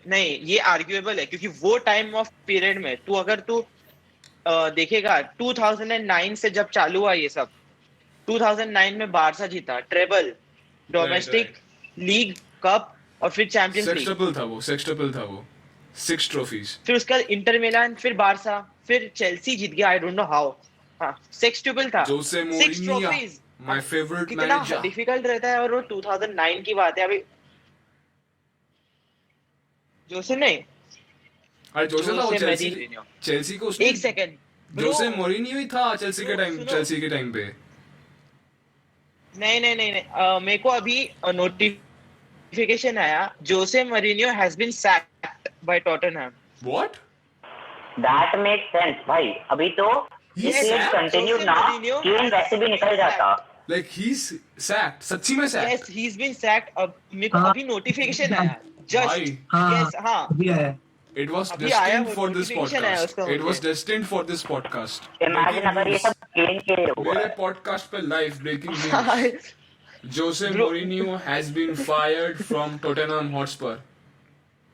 नहीं, ये आर्ग्यूएबल है क्योंकि वो टाइम ऑफ पीरियड में अगर तू देखेगा 2009 से जब चालू हुआ ये सब, 2009 में बारसा जीता ट्रेबल, डोमेस्टिक लीग, कप और फिर चैंपियंस लीग. सेक्सटपल था वो 6 ट्रॉफीज. फिर उसका इंटर मिलान, फिर बारसा, फिर चेल्सी जीत गया. I don't know how. हां, सेक्सटपल था. जोसे 6 मोरिनियो, ट्रॉफीज, माय फेवरेट कितना मैनेजर. डिफिकल्ट रहता है. और वो 2009 की बात है. अभी जोसे नहीं, अरे जोसे था वो जोसे चेल्सी मोरिनियो. चेल्सी को उसने, एक सेकंड, जोसे मोरिनियो ही था चेल्सी के टाइम पे. नहीं मेरे को अभी नोटिफिकेशन आया, Jose Mourinho has been sacked by Tottenham. What? That makes sense भाई. अभी तो Yes, if कंटिन्यू ना, केन वैसे भी निकल जाता. Like he's sacked, सच्ची में sacked. Yes, he's been sacked. अब मेरे को हाँ. अभी नोटिफिकेशन आया. Just भाई. yes, हाँ. अभी आया. It was अभी आया destined वो for this notification आया podcast. उसका It was मुझे. destined for this podcast. Imagine अगर ये सब केन के हुआ. मेरे podcast पे live breaking news. Jose Mourinho has been fired from Tottenham Hotspur.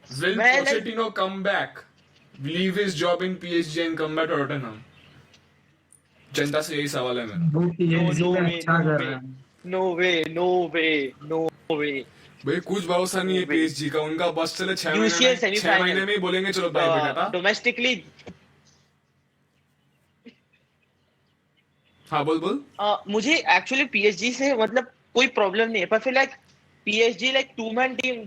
Will मैं like- Pochettino come back, leave his job in PSG and come back to Tottenham? जनता से यही सवाल है मेरा. वो PSG No में way, अच्छा no कर way. रहा है. No way. भाई कुछ भरोसा नहीं है PSG का. उनका बस चले 6 UCL महीने, 6 महीने semi-final. में ही बोलेंगे चलो बाय बेटा. डोमेस्टिकली हाँ बोल मुझे एक्चुअली पीएसजी से मतलब कोई प्रॉब्लम नहीं है, पर फिर like PSG like 2 man team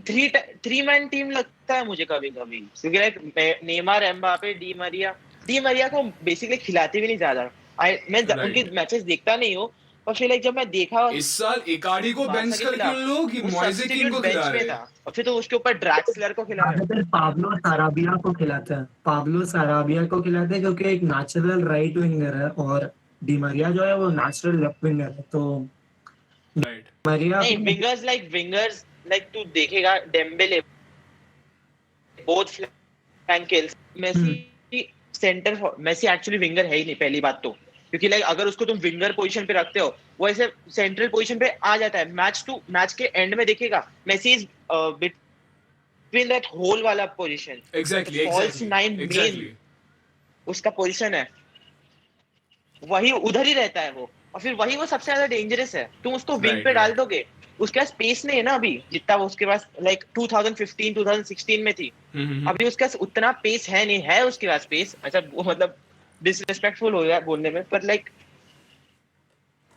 3 man team लगता है मुझे कभी कभी, क्योंकि like Neymar, Mbappe, Di Maria को बेसिकली खिलाते भी नहीं ज्यादा। मैं Right. उनके मैचेस देखता नहीं हूँ, पर फिर लाइक जब मैं देखा इस साल इकार्डी को बारसा बेंच के करके खिलाफ, उन लोग कि वो मॉइसे किंग सब्स्टिट्यूट को बेंच खिला में रहे था, और फिर तो उसके ऊपर ड्रैक्सलर को खिला रहे। ज्यादातर पाब्लो साराबिया को खिलाते हैं, पाब्लो साराबिया को खिलाते हैं क्योंकि एक नेचुरल राइट विंगर है और डी मरिया जो है वो नेचुरल लेफ्ट विंगर है, तो राइट मरिया नहीं, विंगर्स लाइक तू देखेगा Dembele both flank kills, Messi centre, Messi actually winger है ही नहीं पहली बात तो, क्योंकि लाइक अगर उसको तुम विंगर पोजीशन पे रखते हो वो ऐसे सेंट्रल पोजीशन पे आ जाता है। मैच के एंड में देखेगा Messi is between that hole वाला पोजीशन, एग्जैक्टली फॉल्स नाइन मेन उसका पोजीशन है, वही उधर ही रहता है वो, और फिर वही वो सबसे ज्यादा डेंजरस है। तुम उसको विंग Right, पे डाल right. दोगे, उसके पास स्पेस नहीं है ना अभी जितना वो उसके पास लाइक 2015 2016 में थी। अभी उसके पास उतना पेस है नहीं, है उसके पास पेस, अच्छा वो मतलब डिसरिस्पेक्टफुल हो गया बोलने में, पर लाइक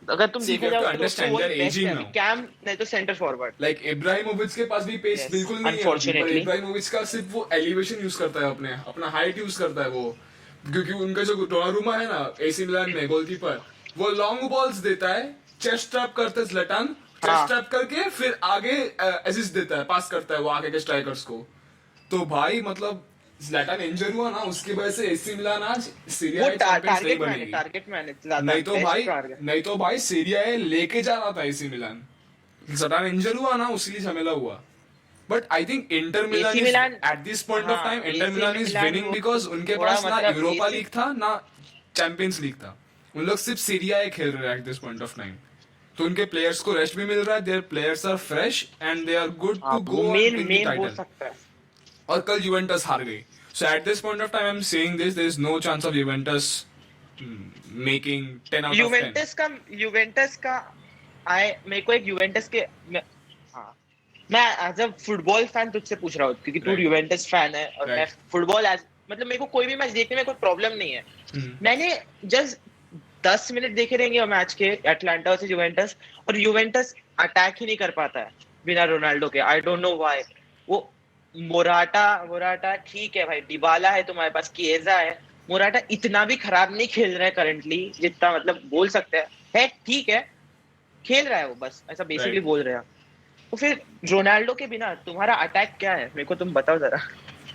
अगर तुम See, देखो you have to जाओ तो understand वो their बेस्ट aging है now. कैम, नहीं तो सेंटर फॉरवर्ड। लाइक इब्राहिमोविच के पास भी पेस Yes, बिल्कुल नहीं है, unfortunately. पर इब्राहिमोविच का सिर्फ वो एलिवेशन यूज करता है, अपना हाइट यूज करता है वो, क्योंकि उनका जो डोनारुमा है ना एसी मिलान में गोलकीपर, वो लॉन्ग बॉल्स देता है, चेस्ट ट्रैप करता है ज़्लाटान, चेस्ट ट्रैप करके फिर आगे असिस्ट देता है, पास करता है वो आगे के स्ट्राइकर्स को। तो भाई मतलब ज़्लाटान इंजर हुआ ना, उसकी वजह से एसी मिलान आज सीरिया वो ए चैंपियंस नहीं टारगेट मैन बनेगी। नहीं तो भाई सीरिया ए लेके जा रहा था एसी मिलान, ज़्लाटान इंजर हुआ ना उसके झमेला हुआ। But I think Inter Milan AC Milan- eight this point of time inter AC Milan is Milan winning वो बिकॉज उनके थोड़ा पास ना मतलब यूरोपा AC लीग था ना चैंपियंस लीग था, उन लोग सिर्फ सीरिया ए खेल रहे हैं at this point of time. तो उनके प्लेयर्स को रेस्ट भी मिल रहा है, their players are fresh and they are good to go and win the main हो टाइटल। सकता है। और कल यूवेंटस हार गई, so at this point of time I am saying this, there is no chance of Juventus making 10 out of 10। Juventus का मेरे को एक यूवेंटस के मैं एज अ फुटबॉल फैन तुझसे पूछ रहा हूँ, क्योंकि तू Right. यूवेंटस फैन है और मैं Right. फुटबॉल एज मतलब मेरे को कोई भी मैच देखने में कोई प्रॉब्लम नहीं है। मैंने जस्ट 10 मिनट देखे रहेंगे मैच के एटलांटा वर्सेस यूवेंटस, और यूवेंटस अटैक ही नहीं कर पाता है बिना रोनाल्डो के। I don't know why. वो मोराटा ठीक है भाई, डिबाला है तुम्हारे पास, किएजा है, मोराटा इतना भी खराब नहीं खेल रहा है करंटली जितना मतलब बोल सकते हैं ठीक है खेल रहा है वो, बस ऐसा बेसिकली Right. बोल रहे हैं। तो फिर रोनाल्डो के बिना तुम्हारा अटैक क्या है, मेरे को तुम बताओ जरा।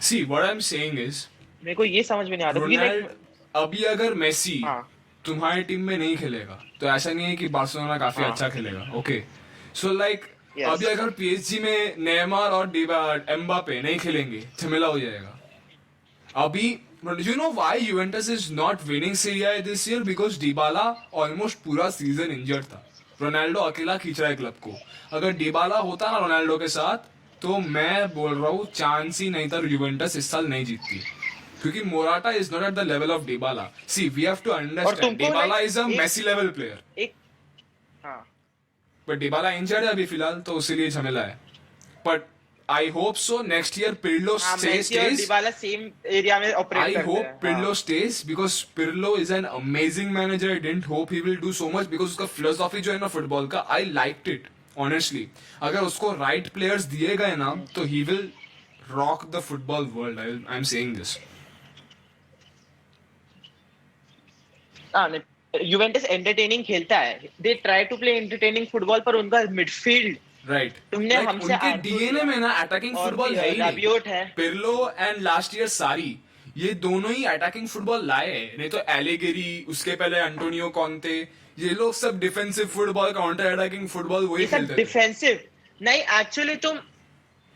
See what I am saying is मेरे को ये समझ में नहीं आता क्योंकि रोनाल्ड like अभी अगर मेसी हाँ तुम्हारी टीम में नहीं खेलेगा तो ऐसा नहीं है कि बार्सिलोना काफी हाँ. अच्छा खेलेगा, ओके। So like Yes. अभी अगर पीएसजी में नेमार और एम्बापे नहीं खेलेंगे झमेला हो जाएगा। अभी you know why Juventus is not winning Serie A this year, because Dybala almost पूरा सीजन इंजर्ड था, रोनाल्डो अकेला खींच रहा है क्लब को। अगर डिबाला होता ना रोनाल्डो के साथ तो मैं बोल रहा हूँ चांस ही नहीं था, यूवेंटस इस साल नहीं जीतती, क्योंकि Morata is not at the level of Dybala. See we have to understand तुमको डिबाला like इज अ एक- मेसी लेवल प्लेयर, एक हाँ बट डिबाला इंजर्ड है अभी फिलहाल, तो उसीलिए झमेला है। But I hope so next year Pirlo हाँ मेसी और stays. डिबाला सेम एरिया में ऑपरेट I करते hope हैं। Pirlo हाँ। stays because Pirlo is an amazing manager. I didn't hope he will do so much because उसका philosophy जो है ना फुटबॉल का, I liked it honestly. अगर उसको right players दिए गए ना तो he will rock the football world. I'm saying this. हाँ यूवेंटस एंटरटेनिंग खेलता है, they try to play entertaining football, पर उनका मिडफील्ड Right. तुमने Like, हमसे उनके आर्थिक DNA में ना अटैकिंग और फुटबॉल भी है ही नहीं। राबियोट है। पिर्लो एंड लास्ट ईयर सारी ये दोनों ही अटैकिंग फुटबॉल लाए हैं, नहीं तो एलेगेरी, उसके पहले एंटोनियो कॉन्ते, ये लोग सब defensive football, counter attacking football वही ये सब खेलते थे। डिफेंसिव नहीं, एक्चुअली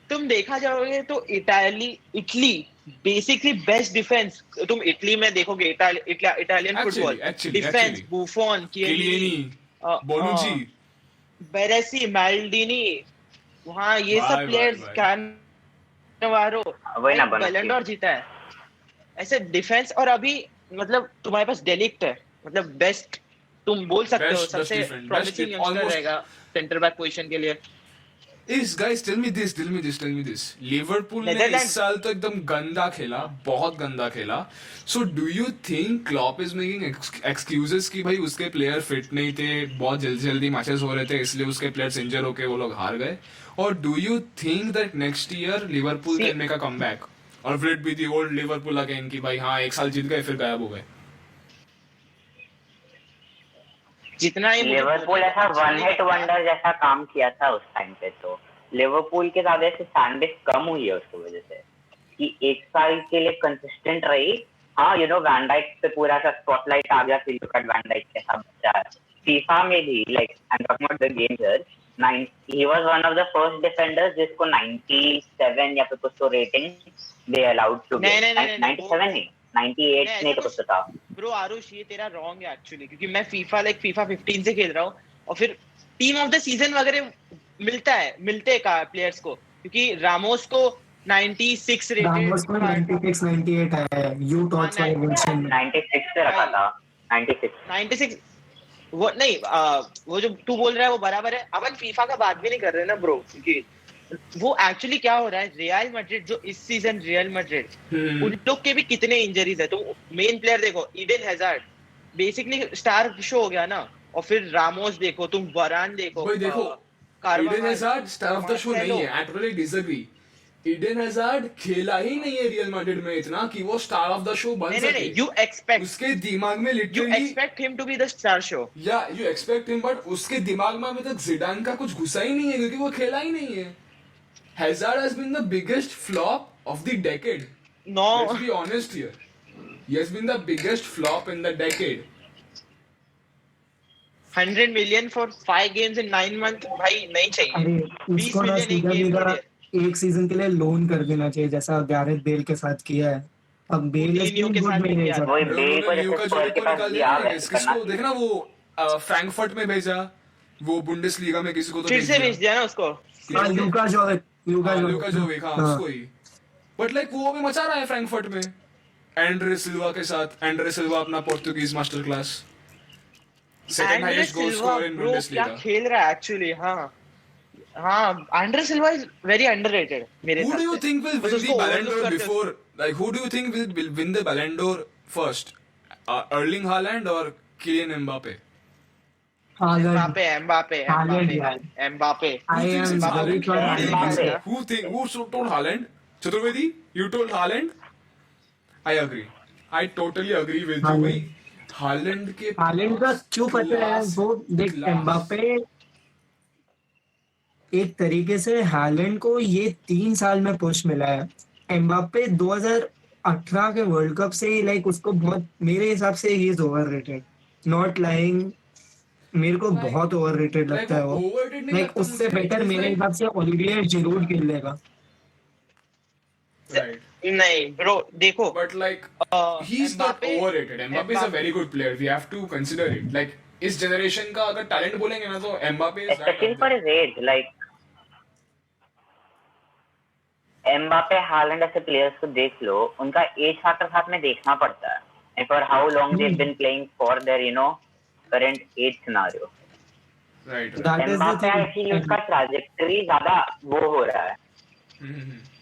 तुम देखा जाओगे तो इटली बेसिकली बेस्ट डिफेंस। तुम इटली में देखोगे Italian Actually, football actually. Defence, Buffon, Chiellini, Bonucci, Baresi, Maldini, वहाँ ये सब भाई, प्लेयर्स, भाई। कैनवारो, वही ना बोनुची। बैलन डोर जीता है ऐसे डिफेंस। और अभी मतलब तुम्हारे पास डेलिक्ट है, मतलब बेस्ट तुम बोल सकते हो, Best सबसे defense, best promising defense, youngster almost- रहेगा सेंटर बैक पोजीशन के लिए। इस guys tell me this Liverpool ने Netherlands- इस साल तो एकदम गंदा खेला, बहुत गंदा खेला. So do you think Klopp is making excuses कि भाई उसके प्लेयर फिट नहीं थे, बहुत जल्दी जल्दी मैचेस हो रहे थे इसलिए उसके प्लेयर्स इंजर होके वो लोग हार गए? और do you think that next year Liverpool See- can make a comeback और will it be the old Liverpool again कि भाई हाँ एक साल जीत गए फिर गायब हो गए? जितना ही मुझे लिवरपूल ऐसा वन हिट वंडर जैसा काम किया था उस टाइम पे, तो लिवरपूल के ज्यादा से फैन बेस कम हुई है उसकी वजह से कि एक साल के लिए कंसिस्टेंट रही. हाँ यू नो वैन डाइक पे पूरा सा स्पॉटलाइट आ गया, फिर लुक एट वैन डाइक कैसा बच्चा है. फीफा में भी like I am talking about the game here, he was one of the first defenders जिसको 97 या फिर कुछ तो रेटिंग दे अलाउड टू नहीं, नहीं, नहीं, नहीं, 97 नहीं 98 नहीं तो कुछ तो था. ब्रो आरुष ये तेरा रॉन्ग है एक्चुअली, क्योंकि मैं फीफा 15 से खेल रहा हूँ और फिर टीम ऑफ द सीजन वगैरह मिलते का प्लेयर्स को, क्योंकि रामोस को 96 रामोस को रेटेड 96 98 है, यू टॉट्स वाले विंसन 96 से रखा था 96. वो नहीं वो जो तू बोल रहा है वो बराबर है. अपन फीफा का बात भी नहीं कर रहे ना ब्रो, क्योंकि वो एक्चुअली क्या हो रहा है, रियल मैड्रिड जो इस सीजन रियल मैड्रिड उन लोग के भी कितने इंजरीज है. तुम मेन प्लेयर देखो, Eden hazard basically star show हो गया ना, और फिर रामोस देखो, तुम वरान देखो, भाई देखो कार्वाहाल, Eden hazard star of the show नहीं है, I totally disagree. Eden hazard खेला ही नहीं है रियल मैड्रिड में इतना कि वो स्टार ऑफ द शो बन नहीं सके. नहीं यू एक्सपेक्ट उसके दिमाग में you literally expect him to be the star show. या यू एक्सपेक्ट हिम, बट उसके दिमाग में अभी तक जिडान का कुछ घुसा ही नहीं है क्योंकि वो खेला ही नहीं है. Hazard has been the biggest flop of the decade. No Let's be honest here. He has been the biggest flop in the decade. 100 million for 5 games in 9 months भाई नहीं चाहिए. अरे 20 उसको ना million एक सीधा game सीधा के लिए. एक सीजन के लिए लोन कर देना चाहिए, जैसा गैरेथ बेल के साथ किया है. अब बेल Coutinho के साथ भी किया है. वही उन्होंने बेल को लियो का जैसे स्पर्स के जोड़ी को पास निकाल दिया दिया. है किसको देखना वो फ्रैंकफर्ट में भेजा, वो बुंडेसलीगा में किसी को तो फिर से भेज दिया ना उसको. हाँ, लूका जोविक लुका जोविक, हाँ उसको ही. बट लाइक वो अभी मचा रहा है फ्रैंकफर्ट में एंड्रे सिल्वा के साथ. एंड्रे सिल्वा अपना Portuguese master class, second Andre highest goal Silva scorer in bro क्या बुंडेसलीगा. खेल रहा है एक्चुअली. हाँ Andre Silva is very underrated मेरे Who do you हिसाब से. think will बस win the उसको Ballon overlook d'Or करते before? Like, who do you think will win the Ballon d'Or first? Erling Haaland or Kylian Mbappe? Holland. Mbappe Haaland यार. Mbappe I Who thinks am it's very Haaland? for Haaland. Who told Haaland? Chaturvedi, you told Haaland? I agree. I totally agree with you. Haaland. भाई Haaland के Holland का क्यों पता है Class. वो देख, Class. Mbappe एक तरीके से हालैंड को ये 3 साल में पुश मिला है. एम्बापे 2018 के वर्ल्ड कप से ही लाइक उसको बहुत, मेरे हिसाब से he is overrated, not lying. मेरे को बहुत ओवररेटेड like लगता है वो. overrated नहीं लाइक लगता उससे मुझे. बेटर It is मेरे like- हिसाब से ओलिवियर जिरूड खेल लेगा. Right. नहीं ब्रो देखो But like he's not overrated. Mbappe is a very good player. We have to consider it. Like इस जनरेशन का अगर टैलेंट बोलेंगे ना तो Mbappe is right especially up for there. his age, like Mbappe Holland ऐसे players को देख लो, उनका एज फैक्टर साथ में देखना पड़ता है, and for how long they've been playing for their current age scenario. Right. That is the Mbappe actually उसका thing. ट्रैजेक्टरी ज्यादा वो हो रहा है,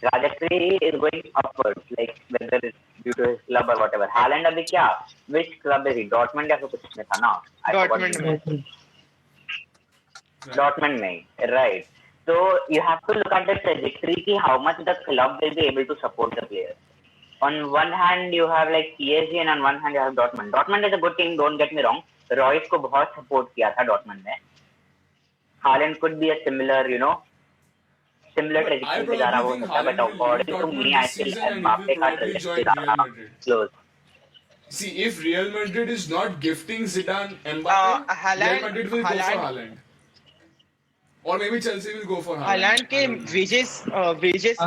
trajectory is going upward, like whether is due to his club और whatever. Haaland अभी क्या, which club is he, Dortmund या फिर कुछ में था ना, डॉर्टमुंड में. Dortmund में, right? So you have to look at the trajectory ki how much the club will be able to support the player. On one hand you have like PSG and on one hand you have Dortmund. Dortmund is a good team, don't get me wrong. Royce को बहुत support किया था Dortmund ने. Haaland could be a similar, similar But I trajectory पे जा रहा हो probably think सकता है, but Haaland will according leave to Dortmund me I this feel season and he Mbappe will का probably trajectory join Real ज़्यादा Madrid. close. See, if Real Madrid is not gifting Zidane Mbappe, Haaland- Real Madrid will go for Haaland- Haaland. Or maybe Chelsea will go for Haaland. Holland के I don't know. Wages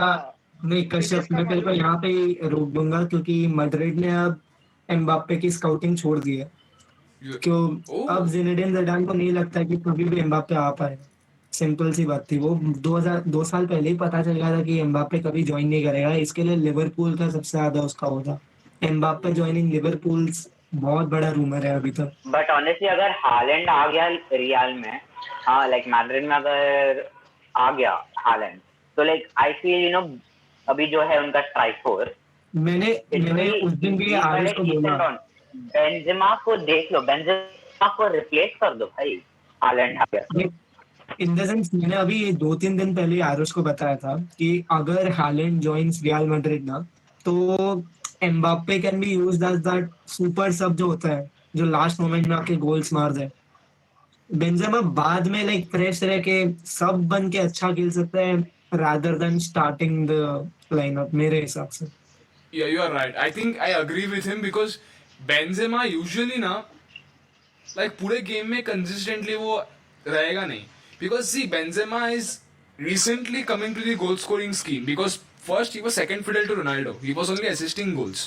नहीं कश्यप, मैं तेरे को यहाँ पे ही रोक दूंगा क्योंकि मैड्रिड ने अब एम्बाप्पे की स्काउटिंग छोड़ दी है. You- क्यों Oh. अब जिनेडिन जिडान को नहीं लगता कि कभी भी एम्बाप्पे आ पाए. सिंपल सी बात थी, वो 2 साल पहले ही पता चल गया था कि एम्बाप्पे कभी ज्वाइन नहीं करेगा. इसके लिए लिवरपूल का सबसे ज्यादा उसका होता. एम्बाप्पे ज्वाइनिंग लिवरपूल बहुत बड़ा रूमर है अभी तक. बट ऑनेस्टली अगर हालैंड आ गया रियल में, हाँ लाइक मैड्रिड में अगर आ गया हालैंड, तो like I feel you know अभी जो है उनका स्ट्राइक फोर्स मैंने उस दिन भी आरुष को बोला, बेंजेमा को देख लो, बेंजेमा को रिप्लेस कर दो भाई, हालैंड आ गया। इन द सेंस मैंने अभी 2-3 दिन पहले आरुष को बताया था कि अगर हालैंड जॉइंस रियल मैड्रिड ना, तो Mbappe can be used as that super sub जो होता है, जो लास्ट मोमेंट में आके गोल्स मार दे। बेंजेमा बाद में लाइक फ्रेश रह के सब बन के अच्छा खेल सकता है rather than starting the lineup मेरे हिसाब से। Yeah, you are right. I think I agree with him because Benzema usually ना like पूरे गेम में consistently वो रहेगा नहीं, because see Benzema is recently coming to the goal scoring scheme because first he was second fiddle to Ronaldo. He was only assisting goals.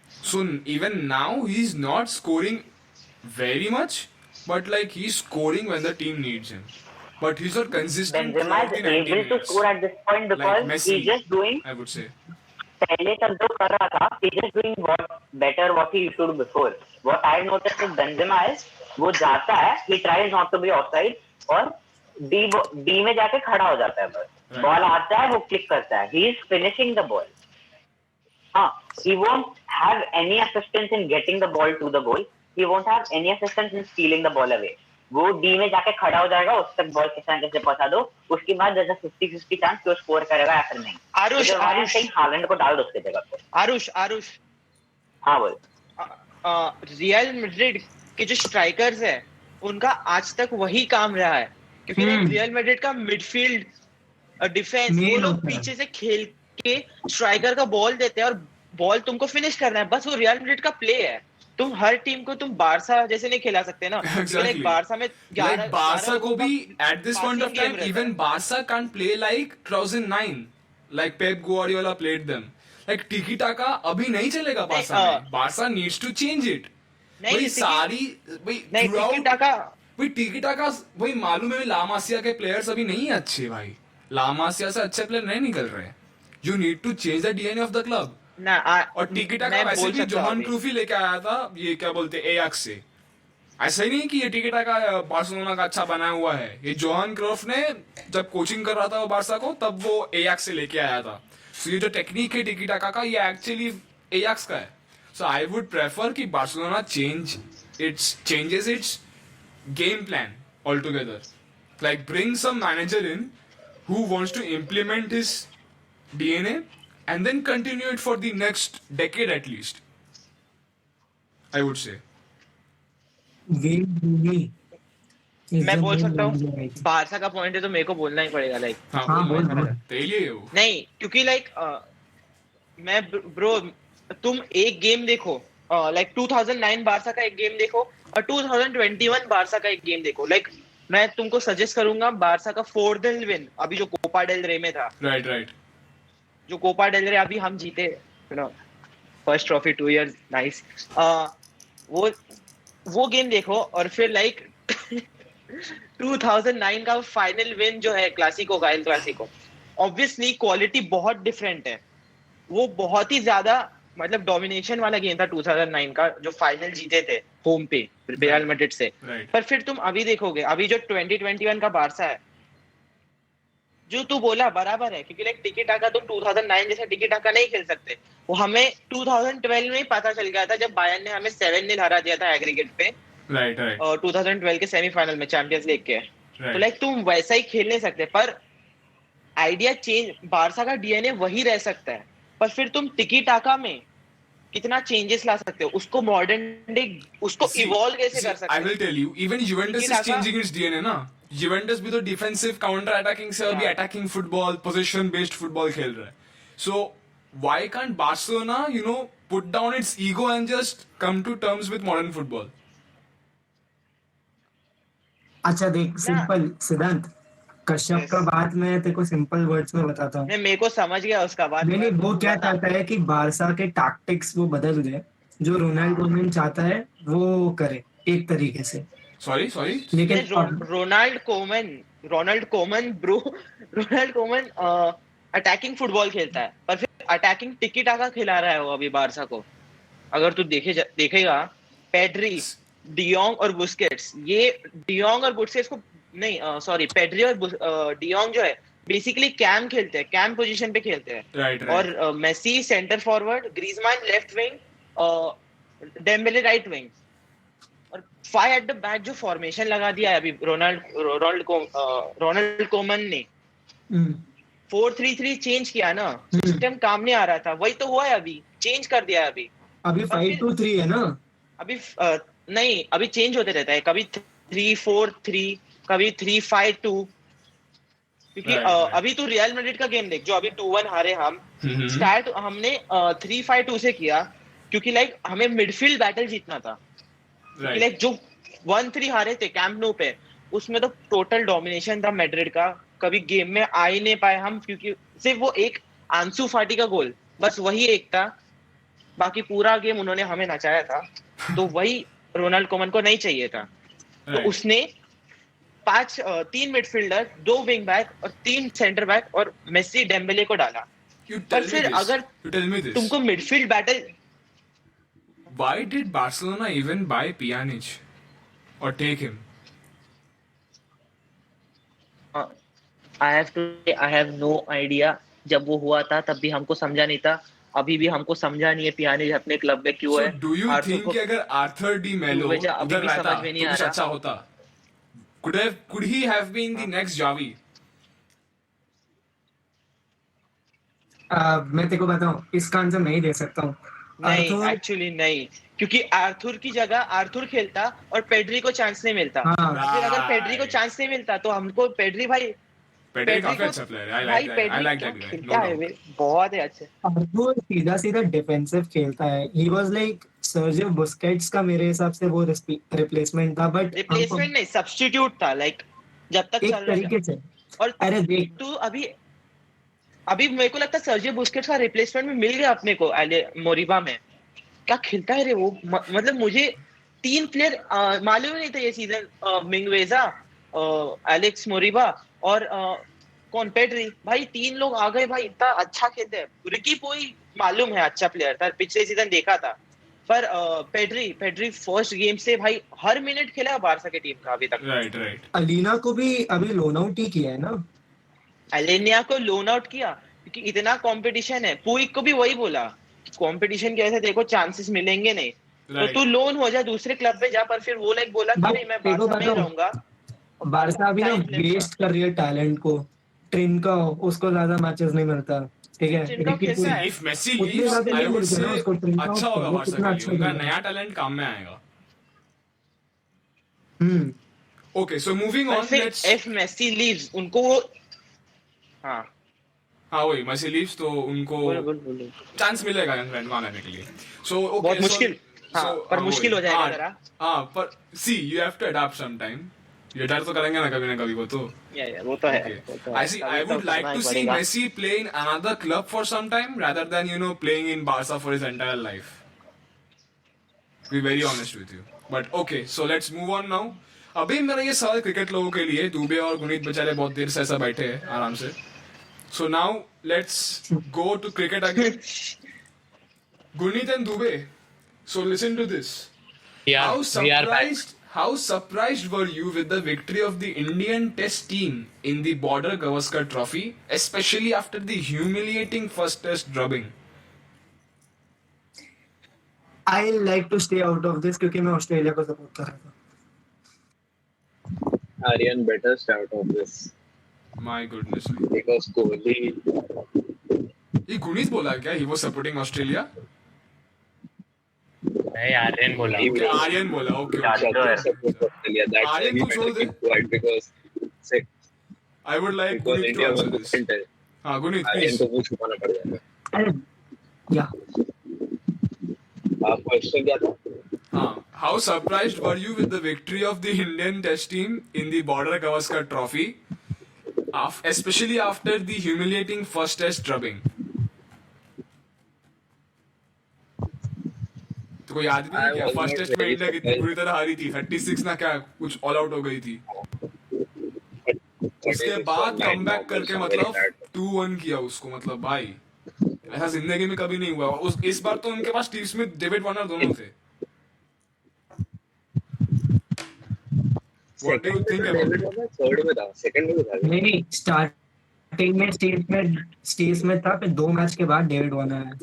So even now he's not scoring very much, but like he's scoring when the team needs him. But he's not consistent. Benzema is able to score at this point because like Messi, he's just doing, I would say. पहले तक जो कर रहा था, he's just doing what he used to do before. What I've noticed with Benzema is वो जाता है, he tries not to be offside और D में जाके खड़ा हो जाता है बस, बॉल आता है वो क्लिक करता है, he is finishing the ball. हाँ, he won't have any assistance in getting the ball to the goal. He won't have any assistance in stealing the ball away. वो डी में जाके खड़ा हो जाएगा, उस तक बॉल किस तरह से पहुंचा दो, उसके बाद there's a 50-50 चांस कि वो स्कोर करेगा या फिर नहीं। आरुष हालैंड को डाल दो उसके जगह पे। आरुष हाँ बोल। रियल मैड्रिड के जो स्ट्राइकर्स है उनका आज तक वही काम रहा है, क्योंकि रियल मैड्रिड का मिडफील्ड डिफेंस वो लोग पीछे से खेल के स्ट्राइकर का बॉल देते हैं और बॉल तुमको फिनिश करना है, बस वो रियल मैड्रिड का प्ले है। तुम हर टीम को तुम बारसा जैसे नहीं खिला सकते ना। Exactly. बारसा में बारसा को भी at this point of time even Barca can't play like 2009 like Pep Guardiola played them. Like tiki taka अभी नहीं चलेगा बारसा में। Barça needs to change it. वही सारी वही टिकी टाका वही मालूम है, लामासिया के प्लेयर्स अभी नहीं अच्छे भाई, लामासिया से अच्छे प्लेयर नहीं निकल रहे। You need to change the DNA of the club. और टिकिटा का वैसे भी जोहान क्रूफी लेके आया था, ये क्या बोलते एयाक्स से। ऐसा ही नहीं कि ये टिकिटा का बार्सिलोना का अच्छा बनाया हुआ है, ये जोहान क्रूफ ने जब कोचिंग कर रहा था वो बारसा को तब वो एयाक्स से लेके आया था। सो ये जो टेक्निक है टिकिटा का ये एक्चुअली एयाक्स का है। सो आई वुड प्रेफर कि Barcelona changes its game plan altogether, like bring some manager in who wants to implement his DNA and then continue it for the next decade at least, I would say. मैं बोल सकता हूँ Barça का point है तो मेरे को बोलना ही पड़ेगा लाइक। हाँ बोल तेरे लिए वो नहीं, क्योंकि लाइक मैं ब्रो तुम एक गेम देखो, लाइक 2009 बारसा का एक गेम देखो और 2021 बारसा का एक गेम देखो। लाइक मैं तुमको सजेस्ट करूंगा बारसा का 4th विन अभी जो कोपा डेल रे में था, राइट जो कोपा डेल रे अभी हम जीते, you know first trophy 2 years nice, वो गेम देखो और फिर लाइक 2009 का फाइनल विन जो है क्लासिको का, एल क्लासिको, ऑब्वियसली क्वालिटी बहुत डिफरेंट है, वो बहुत ही ज्यादा मतलब डोमिनेशन वाला गेम था 2009 का जो फाइनल जीते थे होम पे रियल मैड्रिड से। पर फिर तुम अभी देखोगे अभी जो 2021 का बारसा है, जो तू बोला बराबर है, क्योंकि लाइक टिकी टाका तुम 2009 जैसा टिकी टाका नहीं खेल सकते। वो हमें 2012 में ही पता चल गया था जब बायर्न ने हमें 7-0 हरा दिया था एग्रीगेट पे, राइट और 2012 के सेमीफाइनल में चैंपियंस लीग के। तो लाइक तुम वैसा ही खेल नहीं सकते, पर आइडिया चेंज, बारसा का डीएनए वही रह सकता है, पर फिर तुम टिकी टाका में कितना चेंजेस ला सकते हो, उसको मॉडर्न डे उसको इवॉल्व कैसे कर सकते हो। I will tell you, even Juventus is changing its DNA ना। Juventus भी तो डिफेंसिव काउंटर अटैकिंग से अभी attacking football, position based football खेल रहा है। So why can't Barcelona, you know, put down its ego and just come to terms with modern football? अच्छा देख, सिंपल सिद्धांत कश्यप का बात मैं तेरे को सिंपल वर्ड्स में बताता हूँ। मेरे को समझ गया उसका बात। नहीं, वो क्या चाहता है कि बारसा के टैक्टिक्स वो बदल दे, जो रोनाल्डो चाहता है वो करे एक तरीके से। सॉरी लेकिन रोनाल्ड कोमन अटैकिंग फुटबॉल खेलता है, पर फिर अटैकिंग टिकी टाका खिला रहा है वो अभी बारसा को। अगर तू देखेगा पेड्री, डियोंग और बुस्केट्स, ये डियोंग और बुस्केट्स को नहीं सॉरी, पेड्री और डियोंग जो है बेसिकली कैम खेलते हैं, कैम पोजीशन पे खेलते हैं। राइट और Messi centre forward, Griezmann left wing, Dembele right wing. और 5 एट द बैक जो फॉर्मेशन लगा दिया है अभी रोनाल्ड कोमन ने, 4-3-3 चेंज किया ना, सिस्टम काम नहीं आ रहा था, वही तो हुआ है अभी, चेंज कर दिया है अभी। अभी 5-2-3 है ना? अभी नहीं, अभी चेंज होते रहता है, कभी 3-4-3, कभी 3-5-2, क्योंकि अभी तो रियल मैड्रिड का गेम देख, जो अभी 2-1 हारे हम। स्टार्ट हमने 3-5-2 से किया, क्योंकि लाइक हमें मिडफील्ड बैटल जीतना था। क्योंकि लाइक जो 1-3 हारे थे कैंप नो पे, उसमें तो टोटल डोमिनेशन था मैड्रिड का, कभी गेम में आ ही नहीं पाए हम, क्योंकि सिर्फ वो एक आंसू फाटी का गोल, बस वही एक था, बाकी पूरा गेम उन्होंने हमें नचाया था। तो वही रोनाल्ड कोमन को नहीं चाहिए था, तो उसने 3 मिडफील्डर, 2 विंग बैक और 3 सेंटर बैक और मेसी डेम्बेले को डाला। पर फिर अगर तुमको midfield battle, why did Barcelona even buy Pjanic or take him? I have no idea। जब वो हुआ था तब भी हमको समझा नहीं था, अभी भी हमको समझा नहीं है पियानिच अपने क्लब में क्यों है। Do you think कि अगर आर्थर डी मेलो उधर रहता तो कुछ अच्छा होता? Could he have been the next Xavi? मैं तेको बताऊं, इसका आंसर नहीं दे सकता हूँ। नहीं, एक्चुअली नहीं, क्योंकि आर्थर की जगह आर्थर खेलता और पेड्री को चांस नहीं मिलता। फिर अगर पेड्री को चांस नहीं मिलता तो हमको पेड्री काफी अच्छा प्लेयर है। I like that guy। खेलता है वे, बहुत ही अच्छा। आर्थर सीधा सीधा डिफेंसिव खेलता है। He was like Sergio Busquets का मेरे हिसाब से वो रिप्लेसमेंट था, बट रिप्लेसमेंट नहीं, सब्स्टिट्यूट था, लाइक जब तक एक चल रहा तरीके से। और अरे देख, तू अभी मेरे को लगता है सर्जियो बुस्केट्स का रिप्लेसमेंट में मिल गया अपने को मोरिबा में। क्या खेलता है रे वो, मतलब मुझे 3 प्लेयर मालूम नहीं था ये सीजन, मिंगवेजा, एलेक्स मोरिबा और कौन, पेड्री। भाई 3 लोग आ गए भाई, इतना अच्छा खेलते हैं। रिकी पोई मालूम है अच्छा प्लेयर था, पिछले सीजन देखा था, पर पेड्री फर्स्ट गेम से भाई हर मिनट खेला बारसा की टीम का अभी तक। राइट। अलीना को भी अभी लोन आउट ही किया है ना? एलेनिया को लोन आउट किया क्योंकि इतना कंपटीशन है। पुइक को भी वही बोला, कंपटीशन की वजह से देखो चांसेस मिलेंगे नहीं, तो तू लोन हो जा, दूसरे क्लब पे जा। पर फिर वो लाइक बोला कि नहीं, मैं बारसा में ही रहूंगा। बारसा अभी ना वेस्ट कर रही है टैलेंट को। ट्रिनका, उसको ज्यादा मैचेस नहीं मिलता, ठीक है। If Messi leaves, I would say अच्छा होगा बारसा के लिए, उनका नया टैलेंट काम में आएगा। Okay, so moving on, let's if Messi leaves उनको वही Messi leaves तो उनको चांस मिलेगा यंग फ्रेंड को आने के लिए। So okay, बहुत मुश्किल, पर मुश्किल हो जाएगा जरा। पर see, you have to adapt sometime। ये डर तो करेंगे ना कभी वो तो। वो तो है। I would like to see Messi play in another club for some time rather than playing in Barca for his entire life. To be very honest with you. But okay, so let's move on now। अभी मेरा ये सवाल cricket लोगों के लिए, दुबे और गुनीत बेचारे बहुत देर से ऐसा बैठे हैं आराम से। So now let's go to cricket again। Guneet and Dube, so listen to this। How surprised were you with the victory of the Indian Test team in the Border Gavaskar Trophy, especially after the humiliating first Test drubbing? I like to stay out of this क्योंकि मैं Australia को support कर रहा था। Aryan better stay out of this। My goodness। Because Kohli। ये गुनीत बोला क्या? He was supporting Australia? नहीं, आर्यन बोला। आर्यन बोला, okay। आर्यन तू छोड़ दे। Because I would like Guneet to answer this। हाँ गुनीत आर्यन please। को मुंह छुपाना पड़ जाएगा। अरे या आप क्वेश्चन क्या था? How surprised were you with the victory of the Indian Test team in the Border Gavaskar Trophy, especially after the humiliating first Test drubbing? तो कोई याद भी नहीं क्या फर्स्ट टेस्ट में इंडिया कितनी बुरी तरह हारी थी, 36 ना क्या कुछ ऑल आउट हो गई थी। उसके बाद कमबैक करके मतलब 2-1 किया उसको, मतलब भाई ऐसा जिंदगी में कभी नहीं हुआ। इस बार तो उनके पास स्टीव स्मिथ, डेविड वार्नर दोनों थे। What do you think about David it? Warner third में था, सेकंड में था। नहीं, स्टार्टिंग में स्टेज में था, फिर 2 मैच के बाद डेविड वार्नर आया।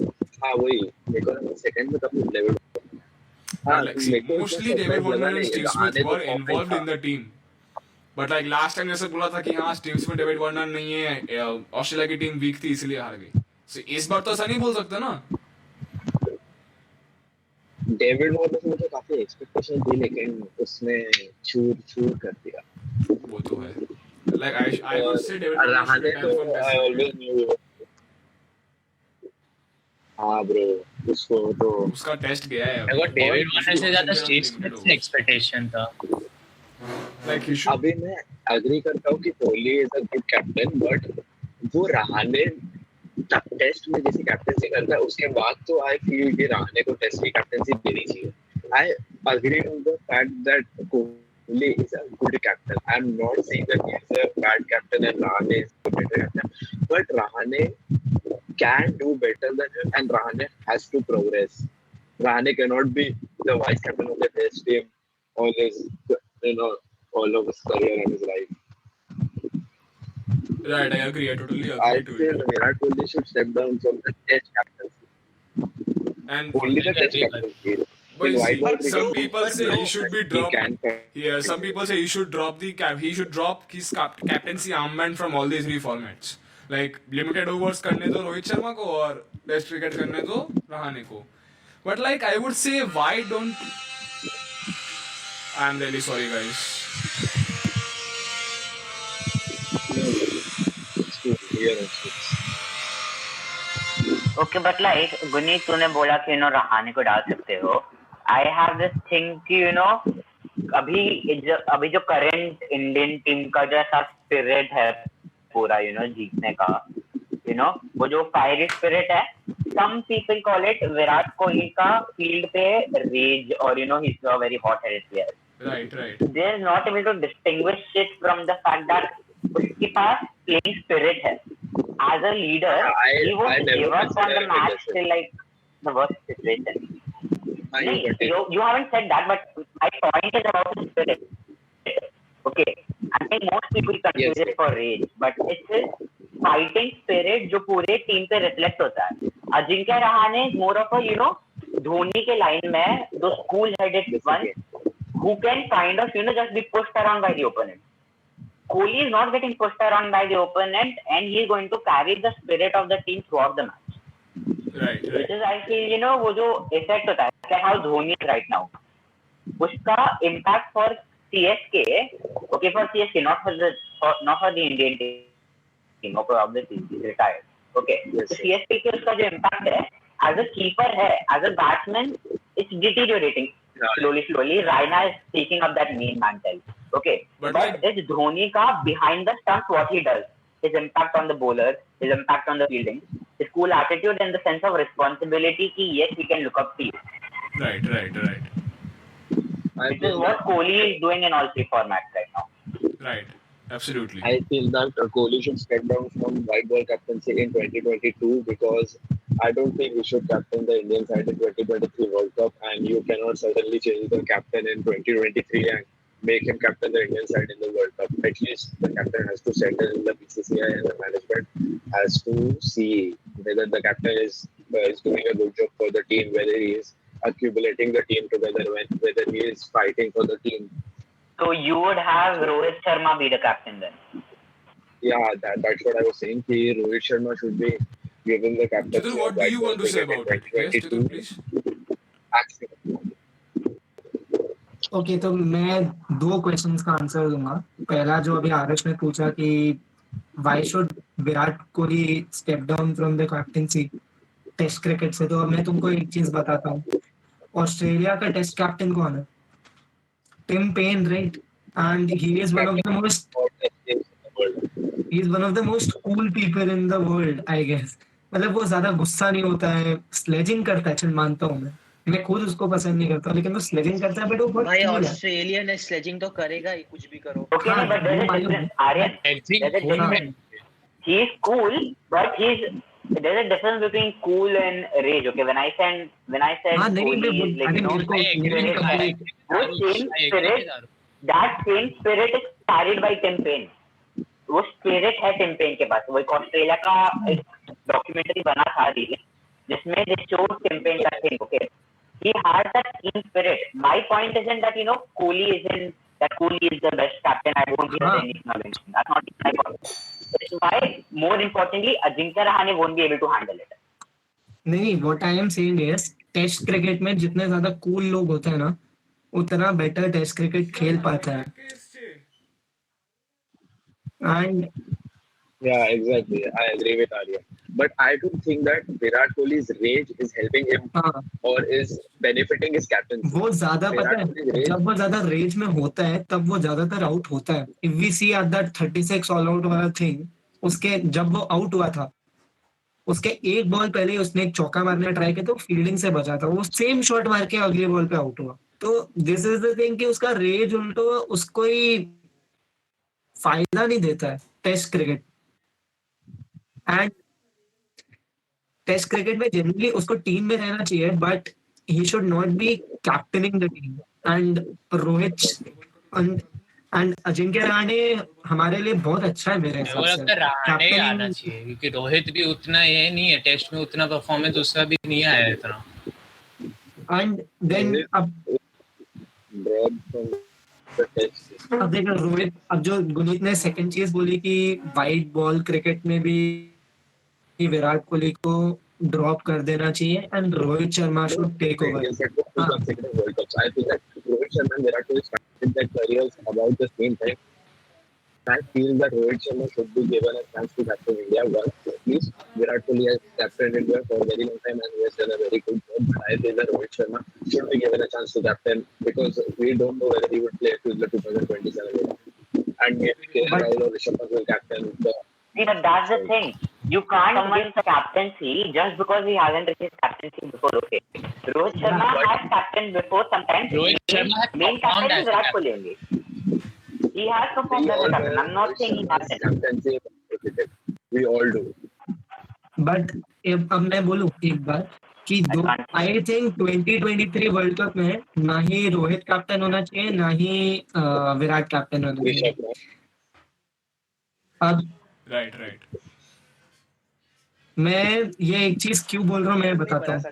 हाँ वही, मेरे को सेकंड में था डेविड। हाँ But like, see, मेरे को mostly इतना David surprise लगा Warner and नहीं, Steve Smith रहाणे तो were फॉर्म में involved था। in the team. But like last time जैसे बोला था कि हाँ स्टीव स्मिथ डेविड वार्नर नहीं है, ऑस्ट्रेलिया की टीम वीक थी इसलिए हार गई। So इस बार तो ऐसा नहीं बोल सकते ना। डेविड वार्नर से मुझे काफी एक्सपेक्टेशन थी, लेकिन उसने चूर कर दिया। वो तो है। Like I would say David Warner should Rahane retire तो from I Test always cricket. knew। हाँ ब्रो, उसको तो उसका टेस्ट गया है मेरे को अभी। डेविड He वार्नर should से ज्यादा concentrate on Steve playing Smith middle से एक्सपेक्टेशन था। Like he should. अभी मैं एग्री करता हूँ कि Kohli is a good captain, but वो रहाणे टेस्ट में जैसे कैप्टनसी करता है उसके बाद तो आई फील कि रहाणे को टेस्ट की कैप्टनसी देनी चाहिए। I agree with the fact that Kohli is a good captain. I am not saying that he is a bad captain and Rahane is a better captain, but Rahane can do better than him and Rahane has to progress. Rahane cannot be the vice captain of the test team all his, all of his career and his life. Right, I agree. I totally I agree to feel it. Virat Kohli should step down from the test captaincy. And Only the test agree, captaincy. but In you white see, ball some cricket, people say he should be he dropped. can. Yeah, some people say he should drop he should drop his captaincy armband from all these 3 formats. Like limited overs करने दो रोहित शर्मा को और test cricket करने दो रहाणे को. But like I would say, why don't? I'm really sorry, guys. It's too clear and it's okay but like गुनी तूने बोला कि रहाणे को डाल सकते हो। आई हैव दिस थिंग कि अभी जो करंट इंडियन टीम का जो ऐसा स्पिरिट है पूरा जीतने का, वो जो फायरी स्पिरिट है, some people call it Virat Kohli का फील्ड पे रेज और he is a very hot headed player. Right. They are not able to distinguish it from the fact that उसके पास प्लेइंग स्पिरिट है। As a leader, he won't give up on the match till like the worst situation. You haven't said that, but my point is about the spirit. Okay, I think most people confuse it for rage, but it's his fighting spirit जो पूरे team पे reflect होता है। Ajinkya Rahane is more of a Dhoni के line में those cool-headed ones who can kind of just be pushed around by the opponent. Kohli is not getting pushed around by the opponent, and he is going to carry the spirit of the team throughout the match. Right. Which is, I feel, वो जो effect होता है, like how Dhoni is right now, उसका impact for CSK, okay, for CSK, not for the Indian team, okay, obviously he's retired, okay. So CSK के उसका जो impact है, as a keeper है, as a batsman, it's deteriorating. Slowly, Raina is taking up that main mantle. Okay, but it's Dhoni ka behind the stumps what he does. His impact on the bowlers, his impact on the fielding, his cool attitude and the sense of responsibility ki yes, we can look up to you. Right. This is what Kohli is doing in all 3 formats right now. Right. Absolutely. I feel that Kohli should step down from white ball captaincy in 2022 because I don't think he should captain the Indian side in 2023 World Cup, and you cannot suddenly change the captain in 2023 and make him captain the Indian side in the World Cup. At least the captain has to settle in the BCCI and the management has to see whether the captain is doing a good job for the team, whether he is accumulating the team together, whether he is fighting for the team. So you would have Rohit Sharma be the captain then? Yeah, that's what I was saying. Rohit Sharma should be given the captaincy. Chitul, what do you want to say about it? Yes, Chitul, please. Okay, तो मैं 2 questions का answer दूंगा। पहला जो अभी आरुष ने पूछा कि why should Virat Kohli step down from the captaincy test cricket से, तो अब मैं तुमको एक चीज बताता हूँ। ऑस्ट्रेलिया का टेस्ट कैप्टन कौन है? Tim Paine, right? And he is one of the most cool people in the world, I guess. मतलब वो ज्यादा गुस्सा नहीं होता है, स्लेजिंग करता है, चल मानता हूँ मैं खुद उसको पसंद नहीं करता, लेकिन वो स्लेजिंग करता है, बट वो बहुत भाई cool है। ऑस्ट्रेलियन है, स्लेजिंग तो करेगा ही, कुछ भी करो। Okay, हाँ, but there's a मालूम difference. है। Aryan, there's a difference. He's cool, but there's a difference between cool and rage. Okay, when I said हाँ, नहीं, Kohli is like, I agree with वो same spirit that same spirit is carried by Tim Payne. वो spirit है Tim pen के पास. वो एक Australia का एक डॉक्यूमेंट्री बना था रील जिसमें they showed Tim Payne that thing. Okay, he has that team spirit. My point isn't that Kohli is the best captain. I won't hear any acknowledgement. That's not my point. It's why more importantly Ajinkya Rahane won't be able to handle it. नहीं, what I am saying is test cricket में जितने ज्यादा cool लोग होते हैं ना उतना better test cricket खेल पाता है. And Yeah, exactly. I agree with Arya. But I don't think that Virat Kohli's rage is helping him or is benefiting his captaincy. वो ज्यादा पता है जब वो ज्यादा रेज में होता है तब वो ज्यादातर आउट होता है. If we see at that 36 all out वाला थिंग, उसके जब वो आउट हुआ था उसके एक बॉल पहले उसने एक चौका मारने ट्राई किया तो फील्डिंग से बचा था. वो सेम शॉट मार के अगले बॉल पे आउट हुआ. तो दिस इज द थिंग कि उसका रेज उल्टो उसको ही फायदा नहीं देता है test cricket. And test cricket में जनरली उसको टीम में रहना चाहिए but he should not be captaining the team. And Rohit and Ajinkya Rahane हमारे लिए बहुत अच्छा है मेरे हिसाब से. लगता है रहाणे ही आना चाहिए क्योंकि रोहित भी उतना ये नहीं है, टेस्ट में उतना परफॉर्मेंस उसका भी नहीं आया इतना. एंड देन अब देखो रोहित, अब जो गुनीत ने सेकंड चीज बोली कि वाइट बॉल क्रिकेट में भी विराट कोहली को ड्रॉप कर देना चाहिए and Rohit Sharma should take over. I think that Rohit Sharma and Virat Kohli started their careers about the same time. I feel that Rohit Sharma should be given a chance to captain India once. At least Virat Kohli has captained India for a very long time and he has done a very good job. But I feel that Rohit Sharma should be given a chance to captain because we don't know whether he would play till the 2027. And maybe KL Rahul or Rishabh Pant will captain the. See, but that's the thing. You can't give the captaincy just because he hasn't received captaincy before. Okay, Rohit Sharma has captained before. Sometimes Rohit Sharma has main captain performed is Virat Kohli only. He has performed as a captain. I'm not saying he hasn't. Captaincy. We all do. But अब मैं बोलूं एक बार कि I think 2023 world cup में ना ही Rohit captain होना चाहिए ना ही विराट कैप्टन होना चाहिए. अब राइट मैं ये एक चीज क्यों बोल रहा हूँ मैं बताता हूँ.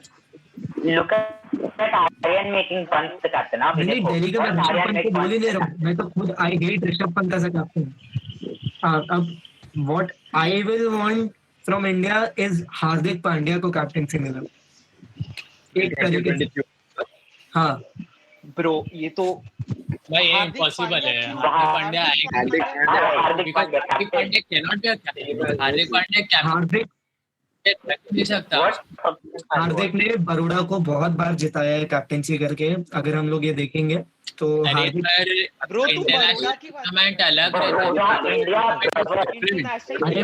Look at Aryan making Pant the captain. आप नहीं, दिल्ली का मैं ऋषभ पंत को बोल ही नहीं रहा हूँ. मैं तो खुद I hate Rishabh Pant as a captain. अब what I will want from India is Hardik Pandya को कैप्टनसी मिले एक तरीके से. हाँ ब्रो ये तो भाई ये इम्पॉसिबल है. हार्दिक पांड्या कैनॉट बी हार्दिक नहीं सकता. हार्दिक ने बरोड़ा को बहुत बार जिताया है कैप्टनसी करके. अगर हम लोग ये देखेंगे तो हार्दिक इंटरनेशनल टूर्नामेंट अलग अरे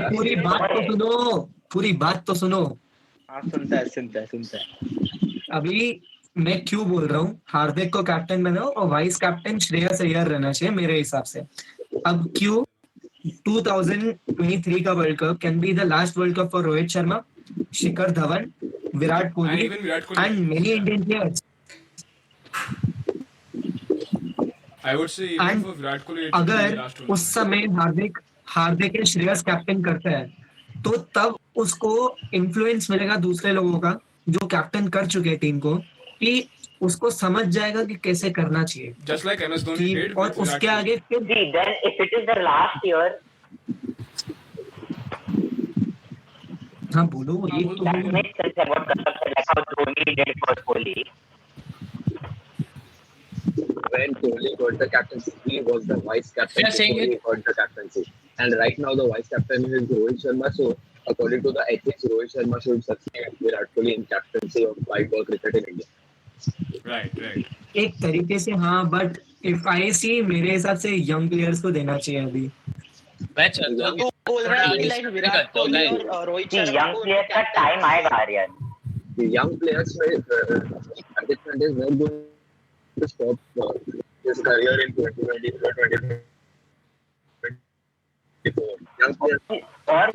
पूरी बात तो सुनो. सुनता है. अभी मैं क्यों बोल रहा हूँ हार्दिक को कैप्टन बनाओ और वाइस कैप्टन श्रेयस अय्यर रहना चाहिए मेरे हिसाब से. अब क्यों 2023 का world cup can be the last world cup for Rohit Sharma, Shikhar Dhawan, Virat Kohli and many Indian players. I would say even for Virat Kohli अगर उस समय हार्दिक श्रेयस कैप्टन करता है तो तब उसको इन्फ्लुएंस मिलेगा दूसरे लोगों का जो कैप्टन कर चुके हैं टीम को कि उसको समझ जाएगा कि कैसे करना चाहिए. Just like MS Dhoni did और with उसके Virat आगे फिर then if it is the last year, हाँ बोलो ये तो that makes sense about like how Dhoni did for Kohli. When Kohli got the captaincy, he was the vice captain before he got the captaincy. And right now the vice captain is Rohit Sharma. So according to the ethics, Rohit Sharma should succeed Virat Kohli in captaincy of white ball cricket in India. Right. एक तरीके से हाँ, but if I सी मेरे हिसाब से young players को देना चाहिए अभी. तो बोल रहा है कि लाइक विराट कोहली और रोहित शर्मा young players का time आएगा Aryan. The young players में Hardik Pandya is not going to stop his career in 2020 or 2024. Young players और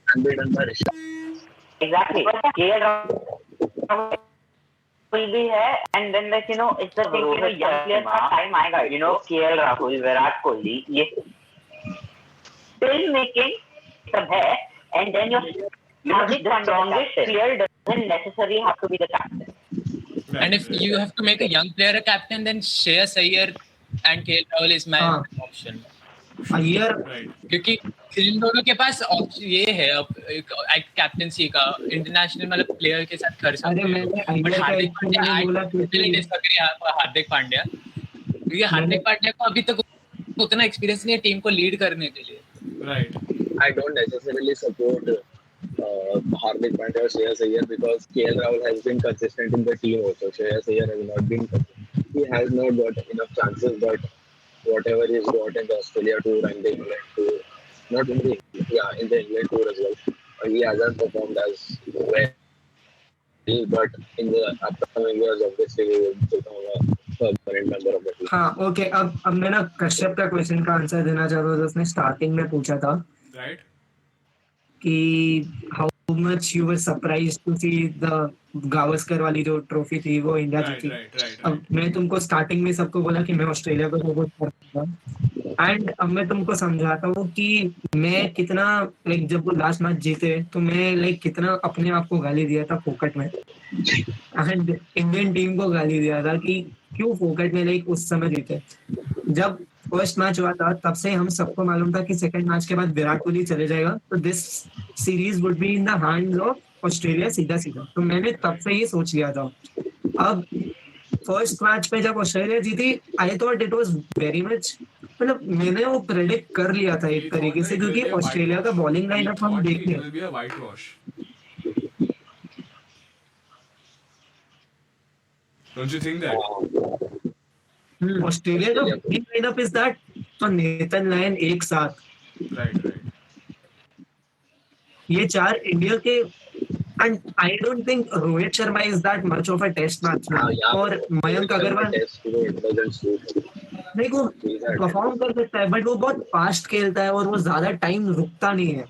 can be done by Rishabh. exactly KL Rahul भी है and then like it's the thing young players का time आएगा KL Rahul Virat Kohli ये still making सब है and then your strongest player doesn't necessarily have to be the captain. And if you have to make a young player a captain, then Shreyas Iyer and KL Rahul is my option. Iyer क्योंकि इन दोनों के पास ये है अब captaincy का international मतलब player के साथ कर सकते हैं। बट हार्दिक पांड्या क्योंकि हार्दिक पांड्या को अभी तक उतना एक्सपीरियंस नहीं है टीम को लीड करने के लिए। Right. I don't necessarily support Hardik Pandya or Shreyas Iyer because KL Rahul has been consistent in the team also. Shreyas Iyer has not been consistent. He has not got enough chances, but whatever he's got in the Australia tour and the England tour, not in the in the England tour as well, he hasn't performed as well. But in the upcoming years, obviously, he will become a permanent member of the team. हाँ okay अब मैं ना कश्यप का question का answer देना चाह रहा हूँ। उसने स्टार्टिंग में पूछा था Right. कि how much you were surprised to see the Gavaskar वाली जो ट्रॉफी थी वो इंडिया Right. जीती। Right. अब मैं तुमको स्टार्टिंग में सबको बोला कि मैं ऑस्ट्रेलिया को सपोर्ट करता हूँ एंड अब मैं तुमको समझाता हूँ कि मैं कितना लाइक जब वो लास्ट मैच जीते तो मैं लाइक कितना अपने आप को गाली दिया था फोकट में एंड इंडियन टीम को गाली दिया था कि क्यों फोकट में लाइक उस समय जीते। जब फर्स्ट मैच हुआ था तब से हम सबको मालूम था कि सेकंड मैच के बाद विराट कोहली चले जाएगा तो this series would be in the hands of Australia सीधा। तो मैंने तब से ही सोच लिया था। अब फर्स्ट मैच पे जब ऑस्ट्रेलिया जीती I thought it was very much मतलब मैंने वो प्रेडिक्ट कर लिया था एक तरीके से क्योंकि ऑस्ट्रेलिया का बॉलिंग लाइनअप हम देख रहे will be a whitewash. Don't you think that? हैं। ऑस्ट्रेलिया का बॉलिंग लाइनअप इज दैट तो नेथन लायन एक साथ Right. ये चार इंडिया के and I don't think Rohit Sharma is that much of a test batsman और मयंक अग्रवाल नहीं वो परफॉर्म कर सकता है बट वो बहुत फास्ट खेलता है और वो ज्यादा टाइम रुकता नहीं है।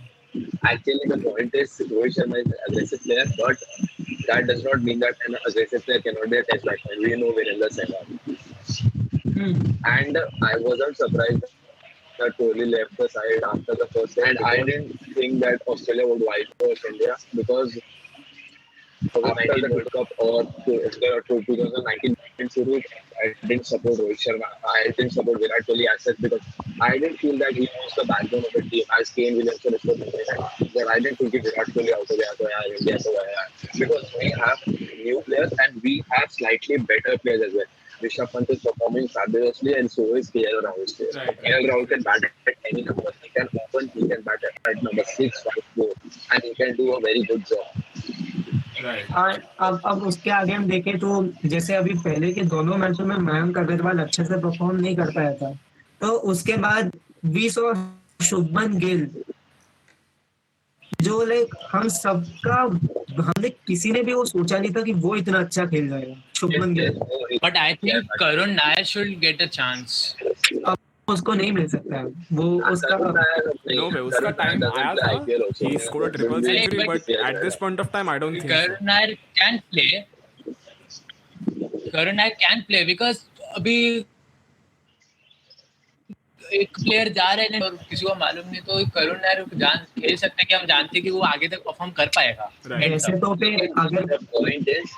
Actually, the point is Rohit Sharma is an aggressive player, but that does not mean that an aggressive player cannot be a test batsman. We know Virendra Sehwag. And I wasn't surprised that Kohli left the side after the first set. And I didn't think that Australia would whitewash India because after the World Cup or 2019 series, I didn't support Rohit Sharma. I didn't support Virat Kohli as such because I didn't feel that he was the backbone of the team as Kane Williamson is for the But I didn't think Virat Kohli out of India because we have new players and we have slightly better players as well. Rishabh Pant is performing fabulously and so is KL Rahul. KL Rahul can bat at any number. He can bat at number 6, 5, 4 and he can do a very good job. अब उसके आगे हम देखें तो जैसे अभी पहले के दोनों मैचों में मयंक अग्रवाल अच्छे से परफॉर्म नहीं कर पाया था तो उसके बाद वी सॉ शुभमन गिल जो लाइक हम सबका हमने किसी ने भी वो सोचा नहीं था कि वो इतना अच्छा खेल जाएगा Shubman Gill. But I think Karun Nair should get a chance. उसको नहीं मिल सकता है वो उसका उसका टाइम आया था he scored a triple century but at this point of time I don't think Karun Nair can play because अभी एक प्लेयर जा रहे हैं और किसी को मालूम नहीं तो करुण नायर खेल सकते हैं कि हम जानते हैं कि वो आगे तक परफॉर्म कर पाएगा। ऐसे तो पे अगर point is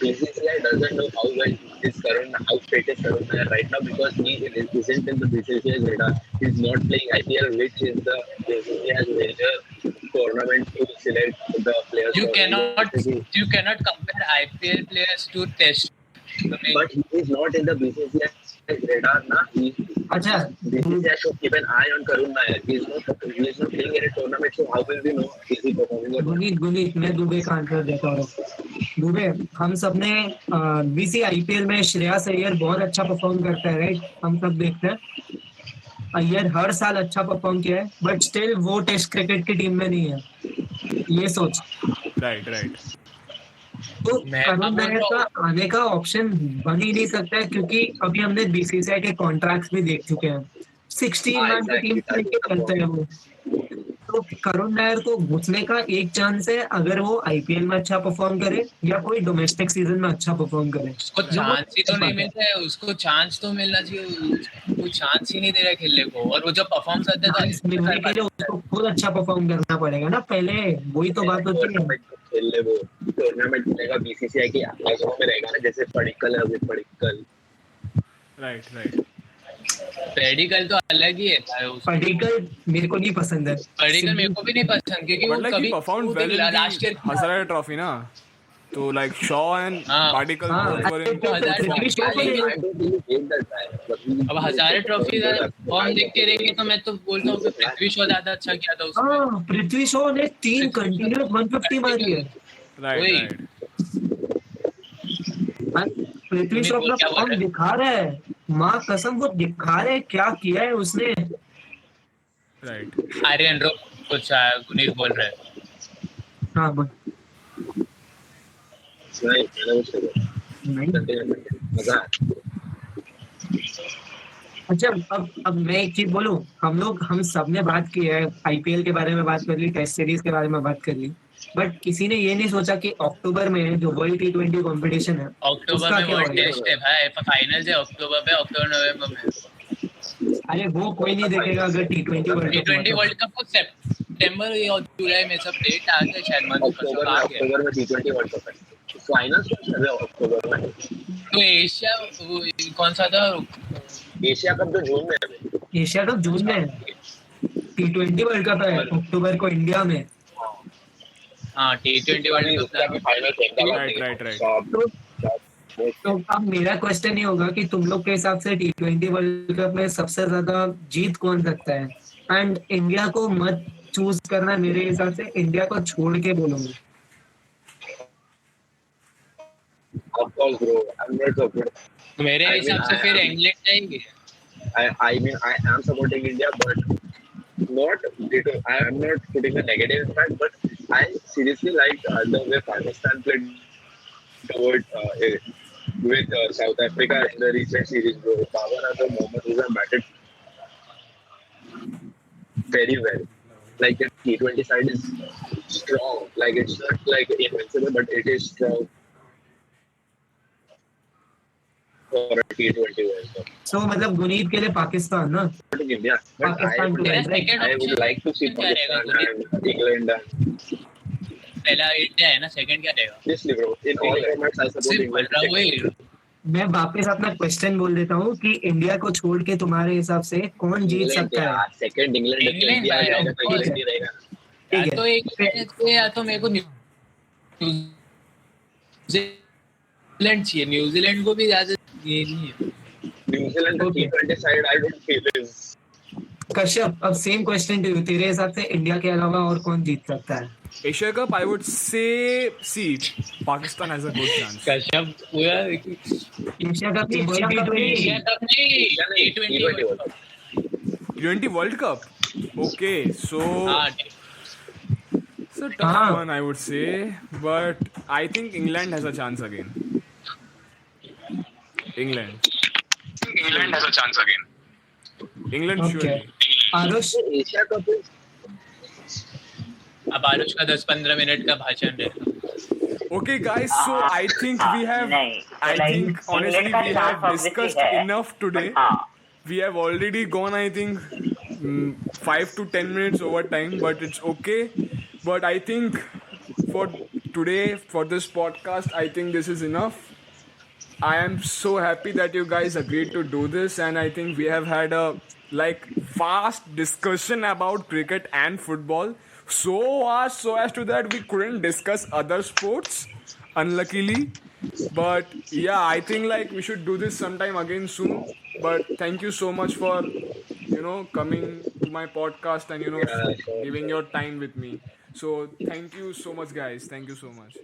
BCCI doesn't know how well is how fit is Karun Nair right now because he isn't in the BCCI's radar. He's not playing IPL, which is the BCCI's major tournament to select the players. You cannot compare IPL players to Test. But he is not in the BCCI's radar now. अच्छा BCCI should keep an eye on Karun Nair. He is not playing in a tournament, so how will we know is he performing or not? Guneet मैं दुबे का answer देता हूँ। दुबे हम सब ने BC IPL में श्रेयस अय्यर बहुत अच्छा परफॉर्म करता है राइट हम सब देखते हैं। अय्यर हर साल अच्छा परफॉर्म किया है बट स्टिल वो टेस्ट क्रिकेट की टीम में नहीं है ये सोच। राइट तो करुण नायर का आने का ऑप्शन बन ही नहीं सकता है क्योंकि अभी हमने बीसीसीआई के कॉन्ट्रैक्ट्स भी देख चुके हैं 16 मैन की टीम लेके चलते हैं वो तो करुण नायर को घुसने का एक चांस है अगर वो आईपीएल में अच्छा परफॉर्म करे या कोई डोमेस्टिक सीजन में अच्छा परफॉर्म करे। उसको चांस ही तो नहीं मिल रहा है, उसको चांस तो मिलना चाहिए, कोई चांस ही नहीं दे रहा है खेलने को। और वो जब परफॉर्म करता है तो चांस मिलने के लिए उसको खुद अच्छा परफॉर्म करना पड़ेगा ना पहले, वही तो बात होती है। टूर्नामेंट खेल ले, वो टूर्नामेंट खेलेगा बीसीसीआई की आगों में रहेगा ना, जैसे पडिक्कल है, अभी पडिक्कल। राइट। पेडिकल तो अलग ही है भाई। पडिक्कल मेरे को नहीं पसंद है। पेडिकल मेरे को भी नहीं पसंद क्योंकि वो But like कभी he performed well in last year the Hazare Trophy ना, तो like Shaw and हाँ। Padikkal हाँ, both were in तो हज़ारे good ट्रॉफी form. को लेके अब हज़ारे ट्रॉफी का फॉर्म देखते रहेंगे तो मैं तो बोलता हूँ कि पृथ्वी शॉ ज्यादा अच्छा किया था उसमें। हाँ, पृथ्वी शॉ ने 3 कंटिन्यूस 150 मारी है। Right. पृथ्वी शॉ अपना फॉर्म दिखा रहा है, माँ कसम वो दिखा रहे क्या किया है उसने। Right. आर्यन रो कुछ गुनीत बोल रहे हैं। हाँ बोल। नहीं मजा अच्छा, अब मैं एक चीज बोलूं, हम सब ने बात की है, आईपीएल के बारे में बात कर ली, टेस्ट सीरीज के बारे में बात कर ली, बट किसी ने ये नहीं सोचा कि अक्टूबर में जो वर्ल्ड T20 कंपटीशन है अक्टूबर में वर्ल्ड टेस्ट है भाई, फाइनल है अक्टूबर में, अक्टूबर नवंबर में। अरे वो कोई नहीं देखेगा अगर T20 वर्ल्ड कप को सितंबर या जुलाई में सब डेट आ गए शायद, अक्टूबर में T20 वर्ल्ड कप है, फाइनल चल रहा है अक्टूबर में। तो एशिया कौन सा था? एशिया कप तो जून में है। एशिया कप जून में है, T20 वर्ल्ड कप है अक्टूबर को इंडिया में। हाँ T20 वर्ल्ड कप फाइनल। तो अब मेरा क्वेश्चन ये होगा कि तुम लोग के हिसाब से T20 वर्ल्ड कप में सबसे ज्यादा जीत कौन सकता है? एंड इंडिया को मत चूज करना, मेरे हिसाब से इंडिया को छोड़ के बोलूंगा। Of course, bro. I'm not supporting. मेरे हिसाब से फिर इंग्लैंड जाएंगे। I mean, I am supporting India, but not. I am not putting a negative impact, but I seriously like the way Pakistan played toward with South Africa in the recent series, bro. Babar Azam Mohammad Rizwan batted very well. Like the T20 side is strong. Like it's not like invincible, but it is strong for a T20 World Cup. So मतलब गुनीत के लिए पाकिस्तान ना? India, but I would like to see Pakistan and England and पहला India है ना, second क्या रहेगा? Obviously, bro. In all formats, I support England. मैं वापस अपना क्वेश्चन बोल देता हूँ कि इंडिया को छोड़ के तुम्हारे हिसाब से कौन जीत सकता है? सेकंड इंग्लैंड इंडिया जाएगा तो इंग्लैंड ही रहेगा। ठीक है, तो एक या तो मेरे को न्यूजीलैंड चाहिए, न्यूजीलैंड को भी ज्यादा ये नहीं है। न्यूजीलैंड की T20 side I don't feel is. Kashyap, अब सेम क्वेश्चन टू यू, तेरे हिसाब से इंडिया के अलावा और कौन जीत सकता है? Asia Cup, I would say, see, Pakistan has a good chance. Kashyap पूरा एशिया कप की वर्ल्ड एशिया T20 कप नहीं, T20 T20 World Cup. Okay, so हाँ it's a tough one, I would say, but I think England has a chance again. England has a chance again. England Okay. surely. Aarush, Asia cup अब आरुष का 10-15 minute का भाषण रहेगा। Okay, guys. So I think we have. I think honestly we have discussed enough today. We have already gone, I think, 5 to 10 minutes over time, but it's okay. But I think for today, for this podcast, I think this is enough. I am so happy that you guys agreed to do this, and I think we have had a vast discussion about cricket and football. So as to that we couldn't discuss other sports, unluckily. But yeah, I think we should do this sometime again soon. But thank you so much for coming to my podcast and giving your time with me. So thank you so much, guys. Thank you so much.